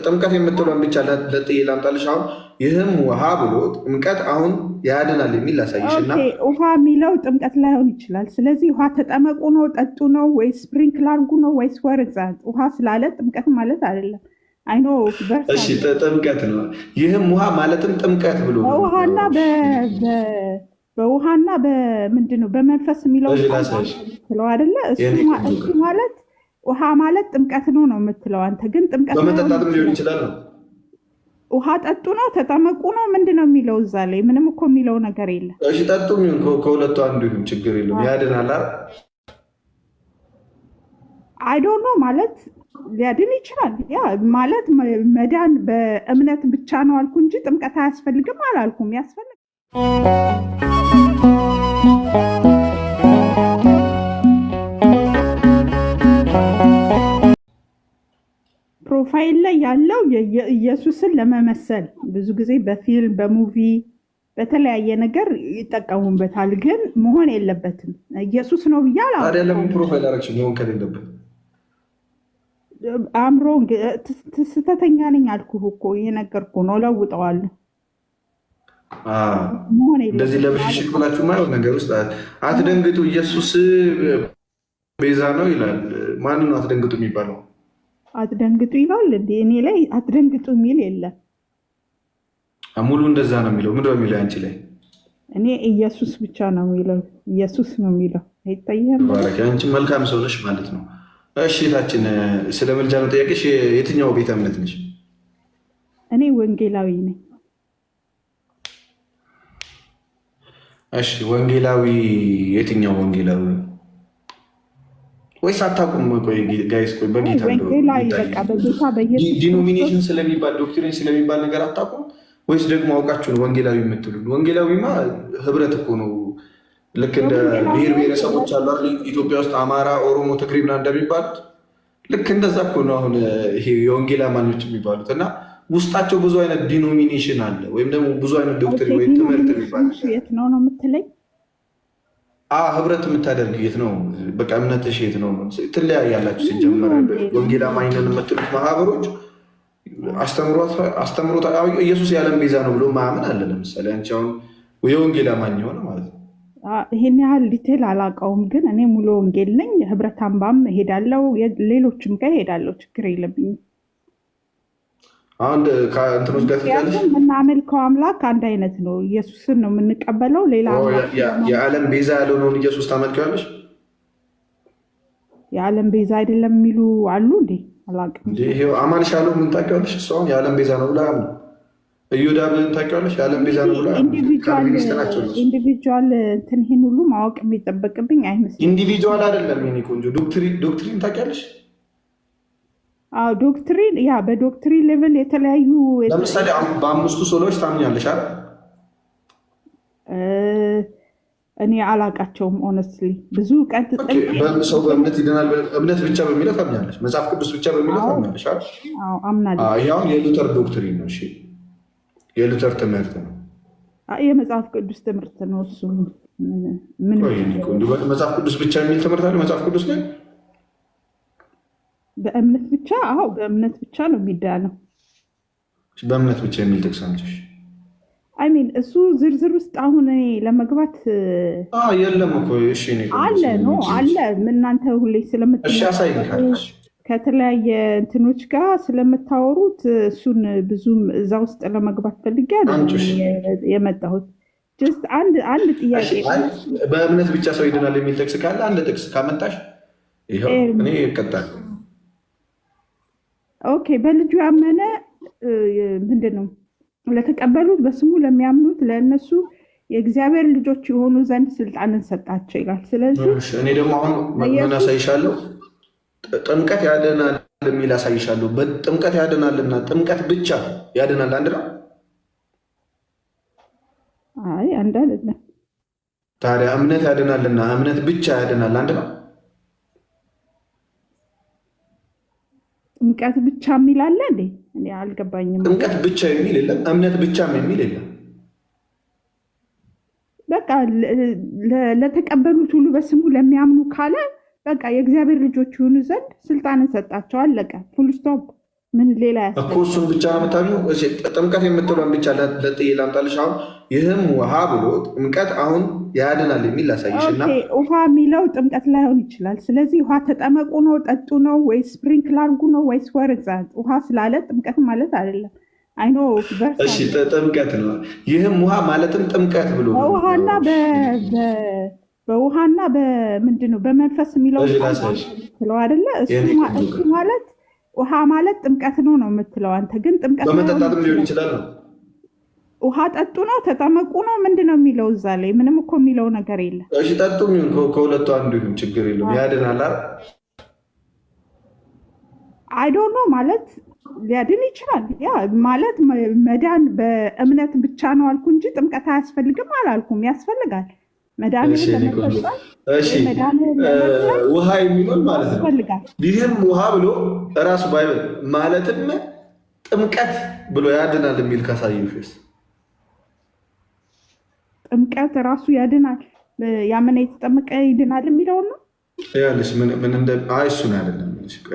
ጥምቀት የምትለውን ብቻ ለጥዬ ላምጣልሽ። አሁን ይህም ውሃ ብሎ ጥምቀት አሁን ያድናል የሚል ላሳይሽና ውሃ የሚለው ጥምቀት ላይሆን ይችላል። ስለዚህ ውሃ ተጠመቁ ነው ጠጡ ነው ወይስ ስፕሪንክል አድርጉ ነው ወይስ ወርዛት? ውሃ ስላለ ጥምቀት ማለት አይደለም። አይኖ እሺ ጥምቀት ነው። ይህም ውሃ ማለትም ጥምቀት ብሎ በውሃና በምንድን ነው በመንፈስ የሚለው ስለው አይደለ? እሱ ማለት ውሃ ማለት ጥምቀት ነው የምትለው አንተ። ግን ጥምቀት በመጠጣትም ሊሆን ይችላል ነው። ውሃ ጠጡ ነው ተጠመቁ ነው ምንድን ነው የሚለው እዛ ላይ? ምንም እኮ የሚለው ነገር የለም። እሺ ጠጡም ይሁን ከሁለቱ አንዱ ይሁን ችግር የለውም። ያድናል አይዶኖ ማለት ሊያድን ይችላል። ያ ማለት መዳን በእምነት ብቻ ነው አልኩ እንጂ ጥምቀት አያስፈልግም አላልኩም። ያስፈልግ ፕሮፋይል ላይ ያለው ኢየሱስን ለመመሰል ብዙ ጊዜ በፊልም በሙቪ በተለያየ ነገር ይጠቀሙበታል። ግን መሆን የለበትም። ኢየሱስ ነው ብያል አይደለም። ፕሮፋይል አረግሽ መሆን ከሌለበት አእምሮ ስህተተኛ ነኝ አልኩህ እኮ እየነገርኩህ ነው። እለውጠዋለሁ። እንደዚህ ለብሽሽቅ ብላችሁ ማየው ነገር ውስጥ አትደንግጡ። ኢየሱስ ቤዛ ነው ይላል። ማን ነው አትደንግጡ የሚባለው? አትደንግጡ ይላል እንዴ? እኔ ላይ አትደንግጡ የሚል የለም። ሙሉ እንደዛ ነው የሚለው። ምንድን ነው የሚለው አንቺ ላይ? እኔ ኢየሱስ ብቻ ነው የሚለው። ኢየሱስ ነው የሚለው። አይታየም። አንቺ መልካም ሰው ነሽ ማለት ነው። እሺ ታችን ስለ ምልጃ ነው ጠያቄሽ። የትኛው ቤተ እምነት ነሽ? እኔ ወንጌላዊ ነኝ። እሺ ወንጌላዊ የትኛው ወንጌላዊ? ወይስ አታውቁም? ቆይ ጋይስ፣ ቆይ በጌታ ዲኖሚኔሽን ስለሚባል ዶክትሪን ስለሚባል ነገር አታውቁም ወይስ ደግሞ አውቃችሁ ነው ወንጌላዊ የምትሉት? ወንጌላዊማ ህብረት እኮ ነው። ልክ እንደ ብሔር ብሔረሰቦች አሉ ኢትዮጵያ ውስጥ አማራ፣ ኦሮሞ፣ ትግሬ ምናምን እንደሚባሉት ልክ እንደዛ እኮ ነው አሁን ይሄ የወንጌል አማኞች የሚባሉት። እና ውስጣቸው ብዙ አይነት ዲኖሚኔሽን አለ ወይም ደግሞ ብዙ አይነት ዶክትሪን ወይ ትምህርት የሚባል የት ነው ነው የምትለኝ? ህብረት የምታደርግ የት ነው? በቃ እምነትሽ የት ነው? ትለያያላችሁ። ሲጀመር ወንጌል አማኝ ነን የምትሉት ማህበሮች አስተምሮት ኢየሱስ የዓለም ቤዛ ነው ብሎ ማያምን አለ። ለምሳሌ አንቺ አሁን የወንጌል አማኝ የሆነ ማለት ነው። ይሄን ያህል ዲቴል አላውቀውም፣ ግን እኔ ሙሉ ወንጌል ነኝ። ህብረት አምባም እሄዳለሁ፣ ሌሎችም ጋር እሄዳለሁ። ችግር የለብኝም። አሁን ከእንትኖች ጋር የምናመልከው አምላክ አንድ አይነት ነው። ኢየሱስን ነው የምንቀበለው። ሌላ የዓለም ቤዛ ያልሆነውን ኢየሱስ ታመልኪዋለሽ? የዓለም ቤዛ አይደለም የሚሉ አሉ እንዴ? አላውቅም። ይሄው አማን ሻለው ምን ታውቂዋለሽ? እሱ አሁን የዓለም ቤዛ ነው ብላ ነው። እዮዳ ብለን ታውቂዋለሽ? የዓለም ቤዛ ነው ብላ ኢንዲቪጁዋል እንትን ይሄን ሁሉ ማወቅ የሚጠበቅብኝ አይመስልም። ኢንዲቪጁዋል አይደለም የእኔ ቆንጆ። ዶክትሪን ታውቂያለሽ? ዶክትሪን በዶክትሪን ሌቭል የተለያዩ ለምሳሌ በአምስቱ ሶሎዎች ታምኛለሽ አይደል? እኔ አላውቃቸውም ኦነስትሊ። ብዙ ቀን ሰው በእምነት ይድናል። እምነት ብቻ በሚለው ታምኛለሽ? መጽሐፍ ቅዱስ ብቻ በሚለው ታምኛለሽ አይደል? አምናለሁ። ይሄ አሁን የሉተር ዶክትሪን ነው። እሺ የሉተር ትምህርት ነው። የመጽሐፍ ቅዱስ ትምህርት ነው እሱ። ምን መጽሐፍ ቅዱስ ብቻ የሚል ትምህርት አለ መጽሐፍ ቅዱስ ላይ? በእምነት ብቻ? አዎ በእምነት ብቻ ነው የሚዳነው። በእምነት ብቻ የሚል ጥቅስ አምጪሽ። አይሚን እሱ ዝርዝር ውስጥ አሁን እኔ ለመግባት የለም እኮ። እሺ አለ ነው አለ። እናንተ ሁሌ ስለምትያሳይካለሽ ከተለያየ እንትኖች ጋር ስለምታወሩት እሱን ብዙም እዛ ውስጥ ለመግባት ፈልጌ የመጣሁት። ጀስት አንድ ጥያቄ፣ በእምነት ብቻ ሰው ይድናል የሚል ጥቅስ ካለ አንድ ጥቅስ ካመጣሽ ይኸው እኔ እቀጣለሁ። ኦኬ በልጁ ያመነ ምንድን ነው ለተቀበሉት በስሙ ለሚያምኑት ለእነሱ የእግዚአብሔር ልጆች የሆኑ ዘንድ ስልጣንን ሰጣቸው ይላል። ስለዚህ እኔ ደግሞ አሁን ምን አሳይሻለሁ? ጥምቀት ያድናል የሚል አሳይሻለሁ። ጥምቀት ያድናልና ጥምቀት ብቻ ያድናል አንድ ነው? አይ አንድ አይደለም። ታዲያ እምነት ያድናልና እምነት ብቻ ያድናል አንድ ነው? ጥምቀት ብቻ የሚል አለ እንዴ? እኔ አልገባኝም። ጥምቀት ብቻ የሚል የለም፣ እምነት ብቻም የሚል የለም። በቃ ለተቀበሉት ሁሉ በስሙ ለሚያምኑ ካለ በቃ የእግዚአብሔር ልጆች ይሆኑ ዘንድ ስልጣንን ሰጣቸው። አለቀ። ፉል ስቶፕ። ምን ሌላ እኮ እሱን ብቻ ነው የምታምኚው? ጥምቀት የምትለውን ብቻ ለጥዬ ላምጣልሽ። አሁን ይህም ውሃ ብሎ ጥምቀት አሁን ያድናል የሚል ላሳይሽ እና ውሃ የሚለው ጥምቀት ላይሆን ይችላል። ስለዚህ ውሃ ተጠመቁ ነው ጠጡ ነው ወይስ ስፕሪንክል አድርጉ ነው ወይስ ወርዛት? ውሃ ስላለ ጥምቀት ማለት አይደለም። አይኖ እሺ፣ ጥምቀት ነው። ይህም ውሃ ማለትም ጥምቀት ብሎ በውሃና በምንድን ነው በመንፈስ የሚለው ስለው አይደለ? እሱ ማለት ውሃ ማለት ጥምቀት ነው ነው የምትለው አንተ። ግን ጥምቀት በመጠጣትም ሊሆን ይችላል ነው። ውሃ ጠጡ ነው ተጠመቁ ነው ምንድን ነው የሚለው እዛ ላይ? ምንም እኮ የሚለው ነገር የለም። እሺ ጠጡ የሚሆን ከሁለቱ አንዱ ይሁን ችግር የለውም። ያድናል አይዶኖ ማለት ሊያድን ይችላል። ያ ማለት መዳን በእምነት ብቻ ነው አልኩ እንጂ ጥምቀት አያስፈልግም አላልኩም። ያስፈልጋል። መዳን ውሃ የሚሆን ማለት ነው። ይህም ውሃ ብሎ እራሱ ባይብል ማለትም ጥምቀት ብሎ ያድናል የሚል ካሳየሽስ ጥምቀት ራሱ ያድናል ያመነ የተጠመቀ ይድናል የሚለው ነው ያለሽ ምን እንደ እሱን አይደለም።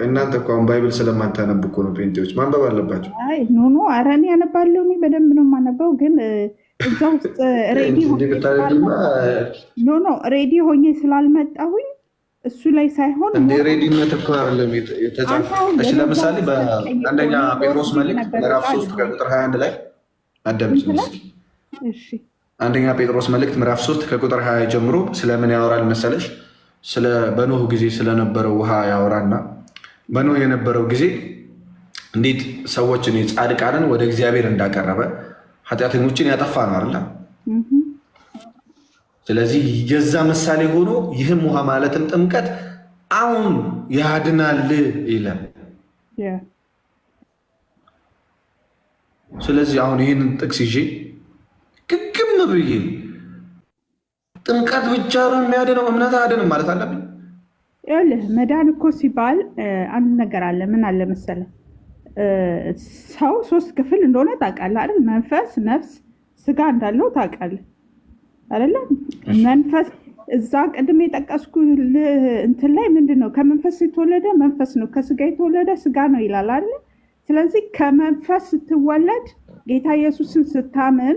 እናንተ እኮ አሁን ባይብል ስለማታነቡ እኮ ነው። ፔንቴዎች ማንበብ አለባቸው። ኖ ኧረ እኔ ያነባለሁ። እኔ በደንብ ነው የማነበው። ግን እዛ ውስጥ ሬዲ ሆኜ ስላልመጣሁኝ እሱ ላይ ሳይሆን ሬዲነት እኮ አይደለም የተጻፈው። እሺ ለምሳሌ በአንደኛ ጴጥሮስ መልእክት ምዕራፍ 3 ከቁጥር 21 ላይ አዳምጪ። አንደኛ ጴጥሮስ መልእክት ምዕራፍ 3 ከቁጥር 20 ጀምሮ ስለምን ያወራል መሰለሽ? ስለ በኖህ ጊዜ ስለነበረው ውሃ ያወራና በኖህ የነበረው ጊዜ እንዴት ሰዎችን ጻድቃንን ወደ እግዚአብሔር እንዳቀረበ ኃጢአተኞችን ያጠፋ ነው አይደል? ስለዚህ የዛ ምሳሌ ሆኖ ይህም ውሃ ማለትም ጥምቀት አሁን ያድናል ይላል። ስለዚህ አሁን ይህንን ጥቅስ ይዤ ግግም ብዬ ጥምቀት ብቻ ነው የሚያድነው እምነት አያድንም ማለት አለብኝ? ይኸውልህ መዳን እኮ ሲባል አንድ ነገር አለ። ምን አለ መሰለህ? ሰው 3 ክፍል እንደሆነ ታውቃለህ አይደል? መንፈስ፣ ነፍስ፣ ስጋ እንዳለው ታውቃለህ አይደለም? መንፈስ እዛ ቅድም የጠቀስኩ እንትን ላይ ምንድን ነው? ከመንፈስ የተወለደ መንፈስ ነው፣ ከስጋ የተወለደ ስጋ ነው ይላል አይደል? ስለዚህ ከመንፈስ ስትወለድ ጌታ ኢየሱስን ስታምን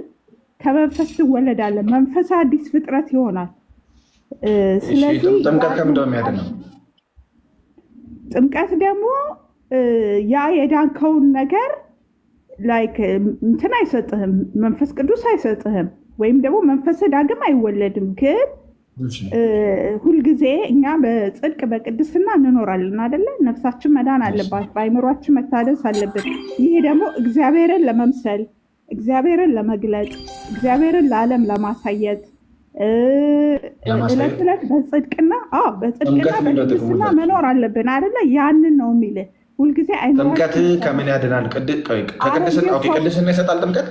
ከመንፈስ ትወለዳለህ። መንፈስ አዲስ ፍጥረት ይሆናል። ስለዚህ ጥምቀት ከምንድን ነው የሚያድነው? ጥምቀት ደግሞ ያ የዳንከውን ነገር ላይክ እንትን አይሰጥህም፣ መንፈስ ቅዱስ አይሰጥህም፣ ወይም ደግሞ መንፈስ ዳግም አይወለድም። ግን ሁልጊዜ እኛ በጽድቅ በቅድስና እንኖራለን አይደለ? ነፍሳችን መዳን አለባት፣ በአይምሯችን መታደስ አለበት። ይሄ ደግሞ እግዚአብሔርን ለመምሰል እግዚአብሔርን ለመግለጥ እግዚአብሔርን ለዓለም ለማሳየት ዕለት ዕለት በጽድቅና በቅድስና መኖር አለብን አይደለ? ያንን ነው የሚልህ ሁልጊዜ። ጥምቀት ከምን ያድናል? ቅድስና ይሰጣል ጥምቀት።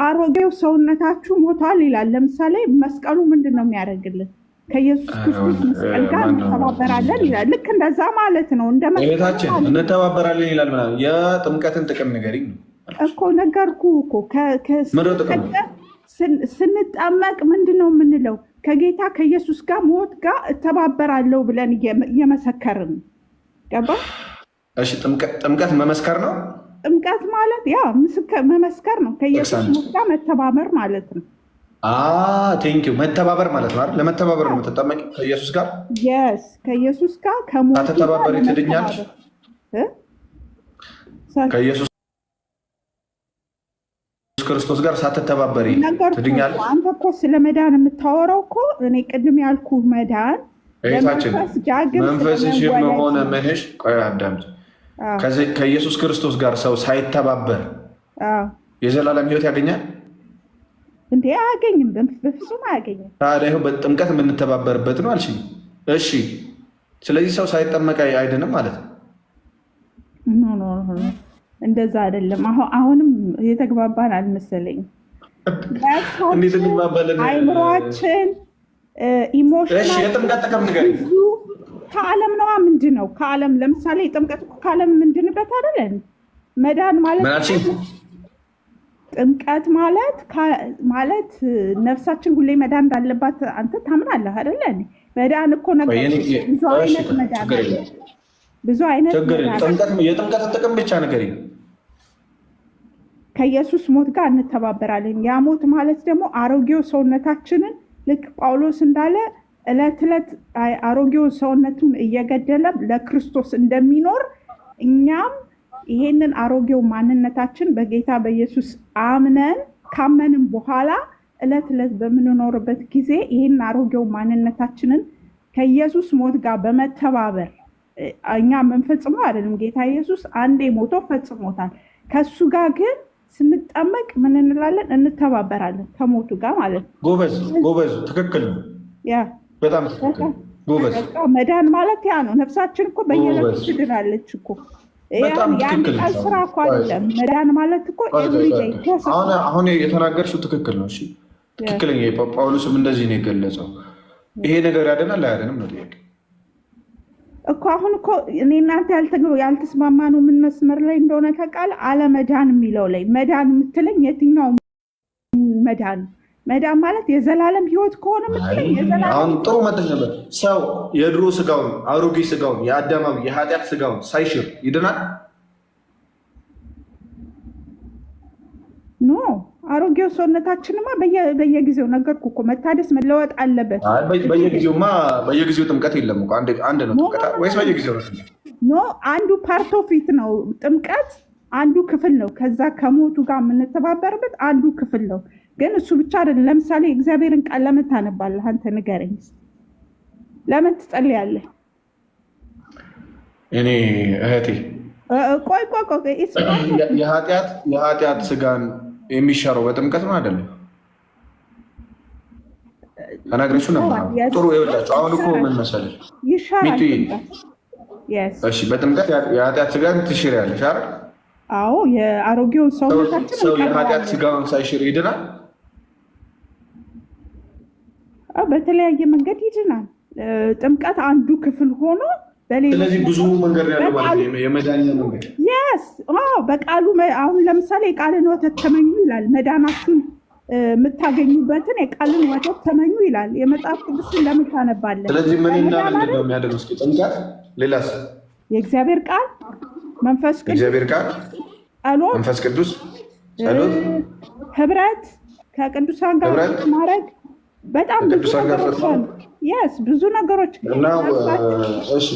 አሮጌው ሰውነታችሁ ሞቷል ይላል። ለምሳሌ መስቀሉ ምንድን ነው የሚያደርግልን? ከኢየሱስ ክርስቶስ መስቀል ጋር እንተባበራለን ይላል። ልክ እንደዛ ማለት ነው። ቤታችን እንተባበራለን ይላል። የጥምቀትን ጥቅም ንገሪኝ እኮ ነገርኩ እኮ። ስንጠመቅ ምንድን ነው የምንለው? ከጌታ ከኢየሱስ ጋር ሞት ጋር እተባበራለሁ ብለን እየመሰከርን ገባ? እሺ ጥምቀት መመስከር ነው። ጥምቀት ማለት ያ መመስከር ነው። ከኢየሱስ ሞት ጋር መተባበር ማለት ነው። ቴንኪው መተባበር ማለት ነው አይደል? ለመተባበር ነው የምትጠመቂ ከኢየሱስ ጋር። የስ ከኢየሱስ ጋር ከሞት ተተባበሪ ትድኛለሽ። ከኢየሱስ ክርስቶስ ጋር ሳትተባበሪ ትድኛለሽ። አንተ እኮ ስለ መዳን የምታወራው እኮ እኔ ቅድም ያልኩ መዳን ቤታችን መንፈስሽ የሆነ መንሽ ቆይ አዳምጪ። ከኢየሱስ ክርስቶስ ጋር ሰው ሳይተባበር የዘላለም ሕይወት ያገኛል እንዴ? አያገኝም፣ በፍጹም አያገኝም። ታዲያ ይኸው በጥምቀት የምንተባበርበት ነው አልሽኝ። እሺ ስለዚህ ሰው ሳይጠመቅ አይድንም ማለት ነው? እንደዛ አይደለም። አሁንም የተግባባን አልመሰለኝም። አይምሯችን የጥምቀት ጥቅም ንገሪኝ። ከዓለም ነዋ። ምንድን ነው ከዓለም? ለምሳሌ ጥምቀት ከዓለም ምንድንበት አይደለን? መዳን ማለት ጥምቀት ማለት ነፍሳችን ሁሌ መዳን እንዳለባት አንተ ታምናለህ አይደለ? መዳን እኮ ብዙ አይነት መዳን አለ። ብዙ አይነት የጥምቀት ጥቅም ብቻ ነገር ከኢየሱስ ሞት ጋር እንተባበራለን። ያ ሞት ማለት ደግሞ አሮጌው ሰውነታችንን ልክ ጳውሎስ እንዳለ ዕለት ዕለት አሮጌው ሰውነቱን እየገደለ ለክርስቶስ እንደሚኖር እኛም ይሄንን አሮጌው ማንነታችን በጌታ በኢየሱስ ካመንን በኋላ ዕለት ዕለት በምንኖርበት ጊዜ ይሄን አሮጌው ማንነታችንን ከኢየሱስ ሞት ጋር በመተባበር እኛ የምንፈጽመው አይደለም። ጌታ ኢየሱስ አንዴ ሞቶ ፈጽሞታል። ከሱ ጋር ግን ስንጠመቅ ምን እንላለን? እንተባበራለን ከሞቱ ጋር ማለት ነው። ጎበዝ፣ ትክክል ነው። በጣም ትክክል ጎበዝ። መዳን ማለት ያ ነው። ነፍሳችን እኮ በየዕለቱ ትድናለች እኮ። የአንድ ቀን ስራ እኮ አይደለም። መዳን ማለት እኮ ኤቭሪዴይ። አሁን የተናገርሽው ትክክል ነው። እሺ ትክክለኛ ጳውሎስም እንደዚህ ነው የገለጸው። ይሄ ነገር ያደናል አያደንም ነው ጥያቄ እኮ። አሁን እኮ እኔ እናንተ ያልተስማማ ነው ምን መስመር ላይ እንደሆነ ከቃል አለመዳን የሚለው ላይ መዳን የምትለኝ የትኛው መዳን? መዳን ማለት የዘላለም ህይወት ከሆነ የምትለኝ አሁን ጥሩ መጠን ነበር። ሰው የድሮ ስጋውን አሮጌ ስጋውን የአዳማዊ የኃጢአት ስጋውን ሳይሽር ይድናል? ኖ አሮጌው ሰውነታችንማ በየጊዜው ነገርኩ እኮ መታደስ መለወጥ አለበት። በየጊዜው ጥምቀት የለም እኮ አንድ ነው ጥምቀት ወይስ በየጊዜው ነው? ኖ አንዱ ፓርት ኦፍ ኢት ነው ጥምቀት፣ አንዱ ክፍል ነው። ከዛ ከሞቱ ጋር የምንተባበርበት አንዱ ክፍል ነው። ግን እሱ ብቻ አይደለም። ለምሳሌ እግዚአብሔርን ቃል ለምን ታነባለህ አንተ? ንገረኝ። ለምን ትጸልያለህ? እኔ እህቴ ቆይ የኃጢአት ስጋን የሚሻረው በጥምቀት ነው አይደለም? ተናግረሽው ነበር። ጥሩ ይኸውላችሁ፣ አሁን እኮ ምን መሰለሽ ይሻራል። እሺ በጥምቀት የኃጢአት ስጋን ትሽሪያለሽ አይደል? አዎ የአሮጌውን ሰውነታችን ሰው የኃጢአት ስጋውን ሳይሽር ይድናል? በተለያየ መንገድ ይድናል። ጥምቀት አንዱ ክፍል ሆኖ ስለዚህ ብዙ መንገድ ያለው ማለት ነው የመዳኛ መንገድ። በቃሉ አሁን ለምሳሌ የቃልን ወተት ተመኙ ይላል። መዳናችሁን የምታገኙበትን የቃልን ወተት ተመኙ ይላል። የመጽሐፍ ቅዱስን ለምን ታነባለህ? ስለዚህ ምንና ምንድን ነው የሚያደርገው? እስኪ ጥምቀት፣ ሌላስ? የእግዚአብሔር ቃል፣ መንፈስ ቅዱስ፣ የእግዚአብሔር ቃል፣ ጸሎት፣ መንፈስ ቅዱስ፣ ጸሎት፣ ህብረት ከቅዱሳን ጋር ማድረግ በጣም ብዙ ነገሮች እና እሺ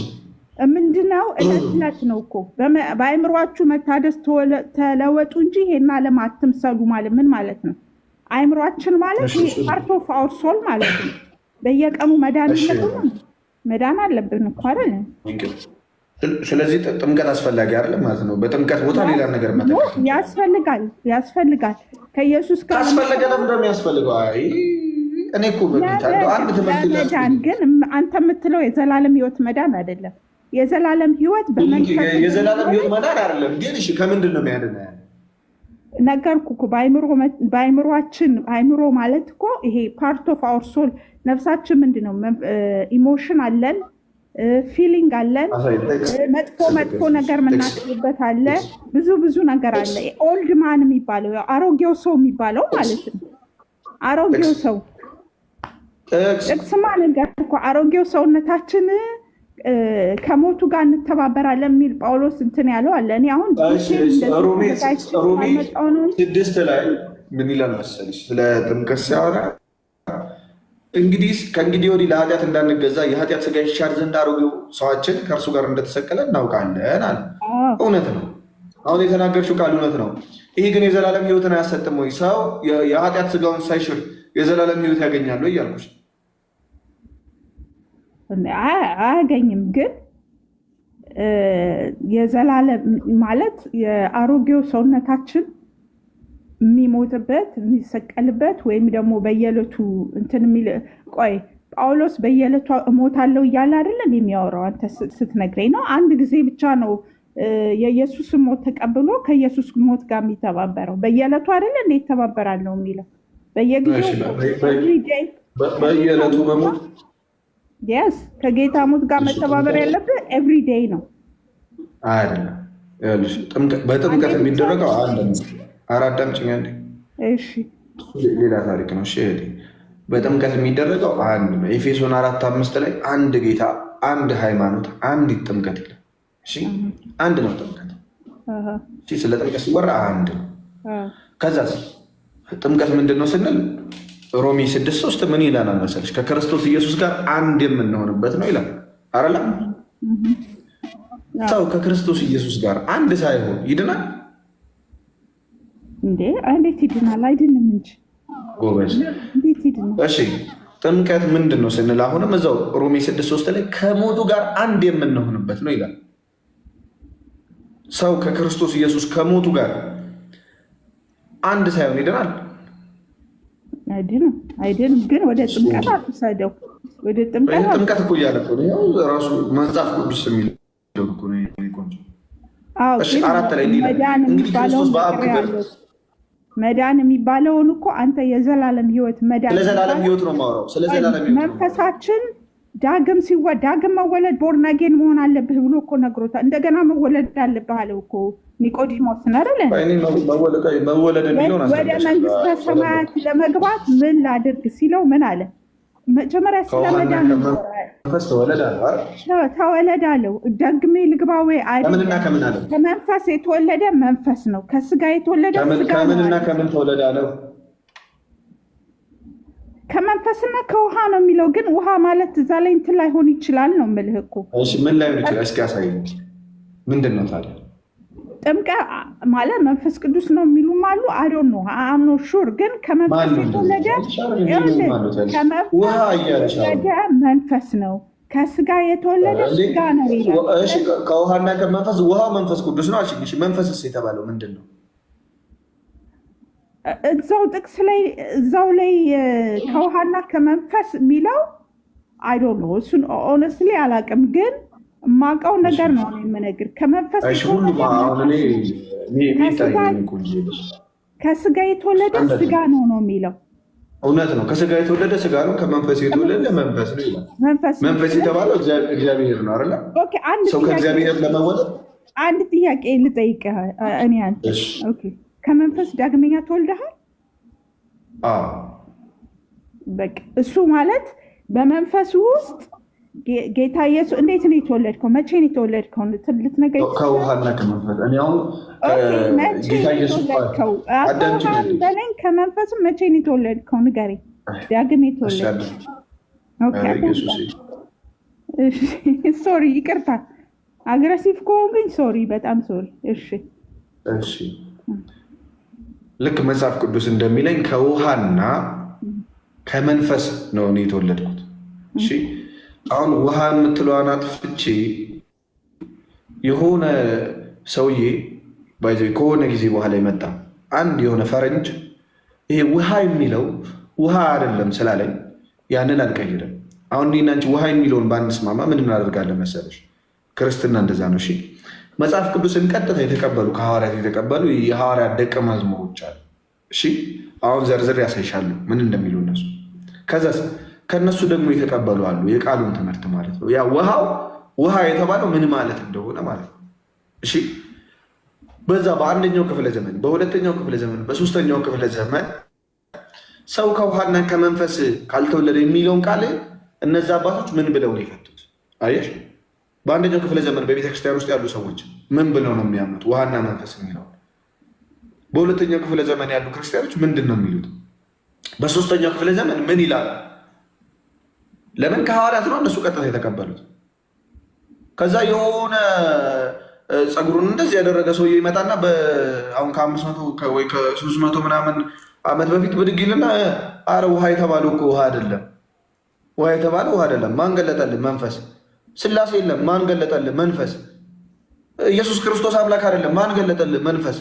ምንድነው? ዕለት ዕለት ነው እኮ በአእምሯችሁ መታደስ ተለወጡ እንጂ ይሄን ዓለም አትምሰሉ ማለት ምን ማለት ነው? አእምሯችን ማለት ፓርት ኦፍ አወር ሶል ማለት ነው። በየቀኑ መዳን አለብን እኮ አይደል? ስለዚህ ጥምቀት አስፈላጊ አይደለም ማለት ነው። በጥምቀት ቦታ ሌላ ነገር ያስፈልጋል። ከኢየሱስ ጋር አስፈለገ ለምን እንደሚያስፈልገው እኔ እኮ አንድ ትምህርት ግን አንተ የምትለው የዘላለም ህይወት መዳን አይደለም። የዘላለም ህይወት የዘላለም ህይወት መዳን አይደለም። ግን እሺ ከምንድን ነው የሚያድነው? ነገርኩ እኮ በአእምሯችን። አእምሮ ማለት እኮ ይሄ ፓርት ኦፍ አወር ሶል ነፍሳችን ምንድን ነው? ኢሞሽን አለን፣ ፊሊንግ አለን፣ መጥፎ ነገር የምናስብበት አለ፣ ብዙ ነገር አለ። ኦልድ ማን የሚባለው አሮጌው ሰው የሚባለው ማለት ነው። አሮጌው ሰው ጥቅስማ ነገር እኮ አሮጌው ሰውነታችን ከሞቱ ጋር እንተባበራለን የሚል ጳውሎስ እንትን ያለው አለ። እኔ አሁን ሮሜ 6 ላይ ምን ይላል መሰለሽ? ስለ ጥምቀት ሲያወራ ከእንግዲህ ወዲህ ለኃጢአት እንዳንገዛ የኃጢአት ስጋ ይሻር ዘንድ አሮጌው ሰዋችን ከእርሱ ጋር እንደተሰቀለ እናውቃለን አለ። እውነት ነው። አሁን የተናገርሽው ቃል እውነት ነው። ይሄ ግን የዘላለም ህይወትን አያሰጥም ወይ? ሰው የኃጢአት ስጋውን ሳይሽር የዘላለም ህይወት ያገኛሉ እያልኩሽ አያገኝም። ግን የዘላለም ማለት የአሮጌው ሰውነታችን የሚሞትበት የሚሰቀልበት ወይም ደግሞ በየዕለቱ እንትን የሚል ቆይ ጳውሎስ በየዕለቱ እሞታለሁ እያለ አይደለም የሚያወራው? አንተ ስትነግረኝ ነው። አንድ ጊዜ ብቻ ነው የኢየሱስ ሞት ተቀብሎ ከኢየሱስ ሞት ጋር የሚተባበረው። በየዕለቱ አይደለ እንደ ይተባበራለሁ የሚለው በየጊዜው በየዕለቱ በሞት yes ከጌታ ሞት ጋር መተባበር ያለብህ ኤቭሪ ዴይ ነው አይደለም? በጥምቀት የሚደረገው አንድ ነው። አዳምጪኝ አንዴ እሺ። ሌላ ታሪክ ነው። እሺ በጥምቀት የሚደረገው አንድ ነው። ኤፌሶን 4:5 ላይ አንድ ጌታ፣ አንድ ሃይማኖት፣ አንዲት ጥምቀት ይላል። እሺ አንድ ነው ጥምቀት። እሺ ስለ ጥምቀት ሲወራ አንድ ነው። ከዛ ጥምቀት ምንድን ነው ስንል ሮሜ 6:3 ምን ይላል መሰለሽ? ከክርስቶስ ኢየሱስ ጋር አንድ የምንሆንበት ነው ይላል አይደል? ሰው ከክርስቶስ ኢየሱስ ጋር አንድ ሳይሆን ይድናል እንዴ? እንዴት ይድናል? አይድንም እንጂ ጎበዝ። እሺ ጥምቀት ምንድን ነው ስንል አሁንም እዛው ሮሜ 6:3 ላይ ከሞቱ ጋር አንድ የምንሆንበት ነው ይላል። ሰው ከክርስቶስ ኢየሱስ ከሞቱ ጋር አንድ ሳይሆን ይድናል? አይድንም። ግን ወደ ጥምቀት አትሰደው። ወደ ጥምቀት እኮ እያለ እኮ ነው ራሱ መጽሐፍ ቅዱስ የሚለው እኮ ነው። እሺ 4 ላይ እንግዲህ ክርስቶስ በአብ ክብር መዳን የሚባለውን እኮ አንተ የዘላለም ህይወት መዳን ለዘላለም ህይወት ነው የማወራው። ስለ ዘላለም ህይወት መንፈሳችን ዳግም ዳግም መወለድ ቦርን አጌን መሆን አለብህ ብሎ እኮ ነግሮታል። እንደገና መወለድ አለብህ አለው እኮ ኒቆዲሞስ ነረለ። ወደ መንግስተ ሰማያት ለመግባት ምን ላድርግ ሲለው ምን አለ? መጀመሪያ ስለመዳን ተወለድ አለው። ደግሜ ልግባ ወይ አይደለም? ከመንፈስ የተወለደ መንፈስ ነው፣ ከስጋ የተወለደ ስጋ ነው። ከምንና ከምን ተወለደ አለው? ከመንፈስና ከውሃ ነው የሚለው። ግን ውሃ ማለት እዛ ላይ እንትን ላይሆን ይችላል ነው የምልህ እኮ። ምን ላይሆን ይችላል? እስኪ አሳየኝ። ምንድን ነው ታዲያ? ጥምቀት ማለት መንፈስ ቅዱስ ነው የሚሉም አሉ። አዶን ነው አምኖ ሹር። ግን ከመንፈስ የተወለደ መንፈስ ነው፣ ከስጋ የተወለደ ስጋ ነው ይላል። ከውሃና ከመንፈስ ውሃው መንፈስ ቅዱስ ነው። መንፈስስ የተባለው ምንድን ነው? እዛው ጥቅስ ላይ እዛው ላይ ከውሃና ከመንፈስ የሚለው አይዶን ነው። እሱን ኦነስትሊ አላውቅም፣ ግን የማውቀው ነገር ነው የምነግር። ከመንፈስ ከስጋ የተወለደ ስጋ ነው የሚለው። እውነት ነው። ከስጋ የተወለደ ስጋ ነው፣ ከመንፈስ የተወለደ መንፈስ ነው ይላል። መንፈስ የተባለው እግዚአብሔር ነው አይደለ? ሰው ከእግዚአብሔር ለመወለድ አንድ ጥያቄ ልጠይቅህ እኔ አንተ። ከመንፈስ ዳግመኛ ተወልደሃል? በቃ እሱ ማለት በመንፈስ ውስጥ ጌታ ኢየሱስ እንዴት ነው የተወለድከው? መቼ ነው የተወለድከው? ልትነግረኝ? ከውሃና ከመንፈስ እኔ አሁን ጌታ ኢየሱስ በለኝ። ከመንፈስም መቼ ነው የተወለድከው? ንገረኝ። ዳግም የተወለድከው? ሶሪ፣ ይቅርታ አግሬሲቭ ከሆንኩኝ ሶሪ፣ በጣም ሶሪ። እሺ ልክ መጽሐፍ ቅዱስ እንደሚለኝ ከውሃና ከመንፈስ ነው እኔ የተወለድኩት። እሺ አሁን ውሃ የምትለዋን አጥፍቼ የሆነ ሰውዬ ከሆነ ጊዜ በኋላ ይመጣ አንድ የሆነ ፈረንጅ ይሄ ውሃ የሚለው ውሃ አይደለም ስላለኝ ያንን አልቀይርም። አሁን እኔና አንቺ ውሃ የሚለውን ባንስማማ ምን እናደርጋለን መሰለሽ? ክርስትና እንደዛ ነው። እሺ መጽሐፍ ቅዱስን ቀጥታ የተቀበሉ ከሐዋርያት የተቀበሉ የሐዋርያት ደቀ መዝሙሮች አሉ። እሺ አሁን ዘርዝር ያሳይሻሉ ምን እንደሚሉ እነሱ። ከዛ ከእነሱ ደግሞ የተቀበሉ አሉ የቃሉን ትምህርት ማለት ነው። ያ ውሃ የተባለው ምን ማለት እንደሆነ ማለት ነው። እሺ በዛ በአንደኛው ክፍለ ዘመን፣ በሁለተኛው ክፍለ ዘመን፣ በሶስተኛው ክፍለ ዘመን ሰው ከውሃና ከመንፈስ ካልተወለደ የሚለውን ቃል እነዛ አባቶች ምን ብለው ነው የፈቱት? አየሽ፣ በአንደኛው ክፍለ ዘመን በቤተክርስቲያን ውስጥ ያሉ ሰዎች ምን ብለው ነው የሚያምኑት? ውሃና መንፈስ የሚለው። በሁለተኛው ክፍለ ዘመን ያሉ ክርስቲያኖች ምንድን ነው የሚሉት? በሶስተኛው ክፍለ ዘመን ምን ይላል? ለምን? ከሐዋርያት ነው እነሱ ቀጥታ የተቀበሉት። ከዛ የሆነ ፀጉሩን እንደዚህ ያደረገ ሰውዬ ይመጣና አሁን ከ500 ወይ ከ300 ምናምን ዓመት በፊት ብድግ ይልና አረ ውሃ የተባለው እኮ ውሃ አይደለም፣ ውሃ የተባለው ውሃ አይደለም። ማን ገለጠልን? መንፈስ። ስላሴ የለም፣ ማን ገለጠልን? መንፈስ። ኢየሱስ ክርስቶስ አምላክ አይደለም፣ ማን ገለጠልን? መንፈስ።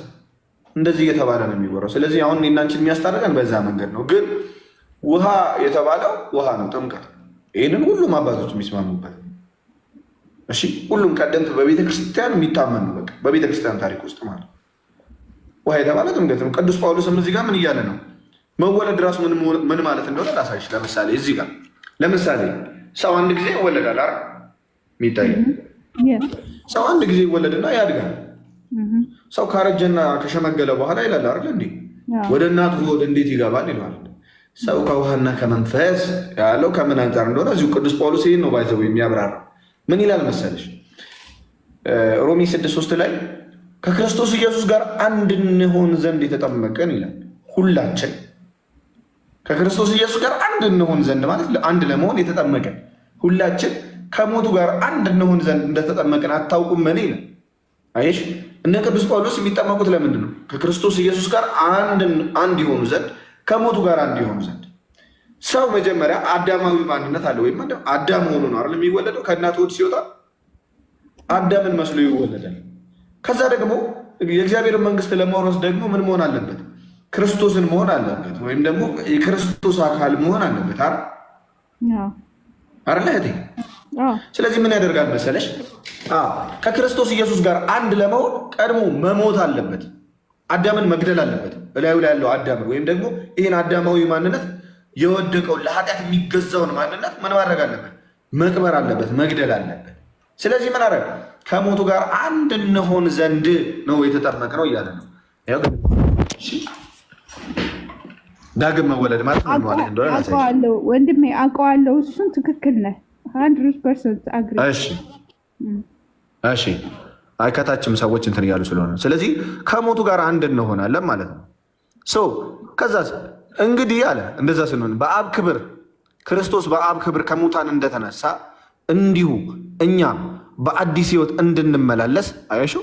እንደዚህ እየተባለ ነው የሚወራው። ስለዚህ አሁን እኔና አንቺን የሚያስታርቀን በዛ መንገድ ነው። ግን ውሃ የተባለው ውሃ ነው፣ ጥምቀት። ይህንን ሁሉም አባቶች የሚስማሙበት። እሺ ሁሉም ቀደምት በቤተክርስቲያን የሚታመኑ በቃ በቤተክርስቲያን ታሪክ ውስጥ ማለት ውሃ የተባለ ጥምቀት ነው። ቅዱስ ጳውሎስም እዚህ ጋር ምን እያለ ነው? መወለድ ራሱ ምን ማለት እንደሆነ ላሳይሽ። ለምሳሌ እዚህ ጋር ሰው አንድ ጊዜ ይወለዳል አይደል? የሚታይ ሰው አንድ ጊዜ ይወለድና ያድጋል። ሰው ካረጀና ከሸመገለ በኋላ ይላል አይደል እንዴ ወደ እናቱ ሆድ እንዴት ይገባል ይለዋል። ሰው ከውሃና ከመንፈስ ያለው ከምን አንጻር እንደሆነ እዚሁ ቅዱስ ጳውሎስ ይህን ነው ባይዘው የሚያብራራ። ምን ይላል መሰለሽ? ሮሜ 6:3 ላይ ከክርስቶስ ኢየሱስ ጋር አንድ እንሆን ዘንድ የተጠመቀን ይላል። ሁላችን ከክርስቶስ ኢየሱስ ጋር አንድ እንሆን ዘንድ ማለት አንድ ለመሆን የተጠመቀን ሁላችን ከሞቱ ጋር አንድ እንሆን ዘንድ እንደተጠመቀን አታውቁምን ይላል። አየሽ፣ እነ ቅዱስ ጳውሎስ የሚጠመቁት ለምንድን ነው? ከክርስቶስ ኢየሱስ ጋር አንድ የሆኑ ዘንድ፣ ከሞቱ ጋር አንድ የሆኑ ዘንድ። ሰው መጀመሪያ አዳማዊ ማንነት አለ ወይም አዳም ሆኖ ነው አይደል የሚወለደው። ከእናቱ ሆድ ሲወጣ አዳምን መስሎ ይወለዳል። ከዛ ደግሞ የእግዚአብሔርን መንግስት ለመውረስ ደግሞ ምን መሆን አለበት? ክርስቶስን መሆን አለበት፣ ወይም ደግሞ የክርስቶስ አካል መሆን አለበት አይደል እህቴ? ስለዚህ ምን ያደርጋል መሰለሽ? ከክርስቶስ ኢየሱስ ጋር አንድ ለመሆን ቀድሞ መሞት አለበት። አዳምን መግደል አለበት። እላዩ ላይ ያለው አዳምን ወይም ደግሞ ይህን አዳማዊ ማንነት የወደቀውን ለኃጢአት የሚገዛውን ማንነት ምን ማድረግ አለበት? መቅበር አለበት፣ መግደል አለበት። ስለዚህ ምን አደረገ? ከሞቱ ጋር አንድ እንሆን ዘንድ ነው የተጠመቅነው እያለ ነው። ዳግም መወለድ ማለት ምን ማለት እንደሆነ አውቀዋለሁ ወንድሜ፣ አውቀዋለሁ። እሱን ትክክል ነህ 100% አግሪ። እሺ አይከታችም ሰዎች እንትን እያሉ ስለሆነ ስለዚህ ከሞቱ ጋር አንድ እንሆናለን ማለት ነው። ከዛ እንግዲህ አለ እንደዛ ስንሆን በአብ ክብር ክርስቶስ በአብ ክብር ከሙታን እንደተነሳ እንዲሁ እኛ በአዲስ ሕይወት እንድንመላለስ አያሹ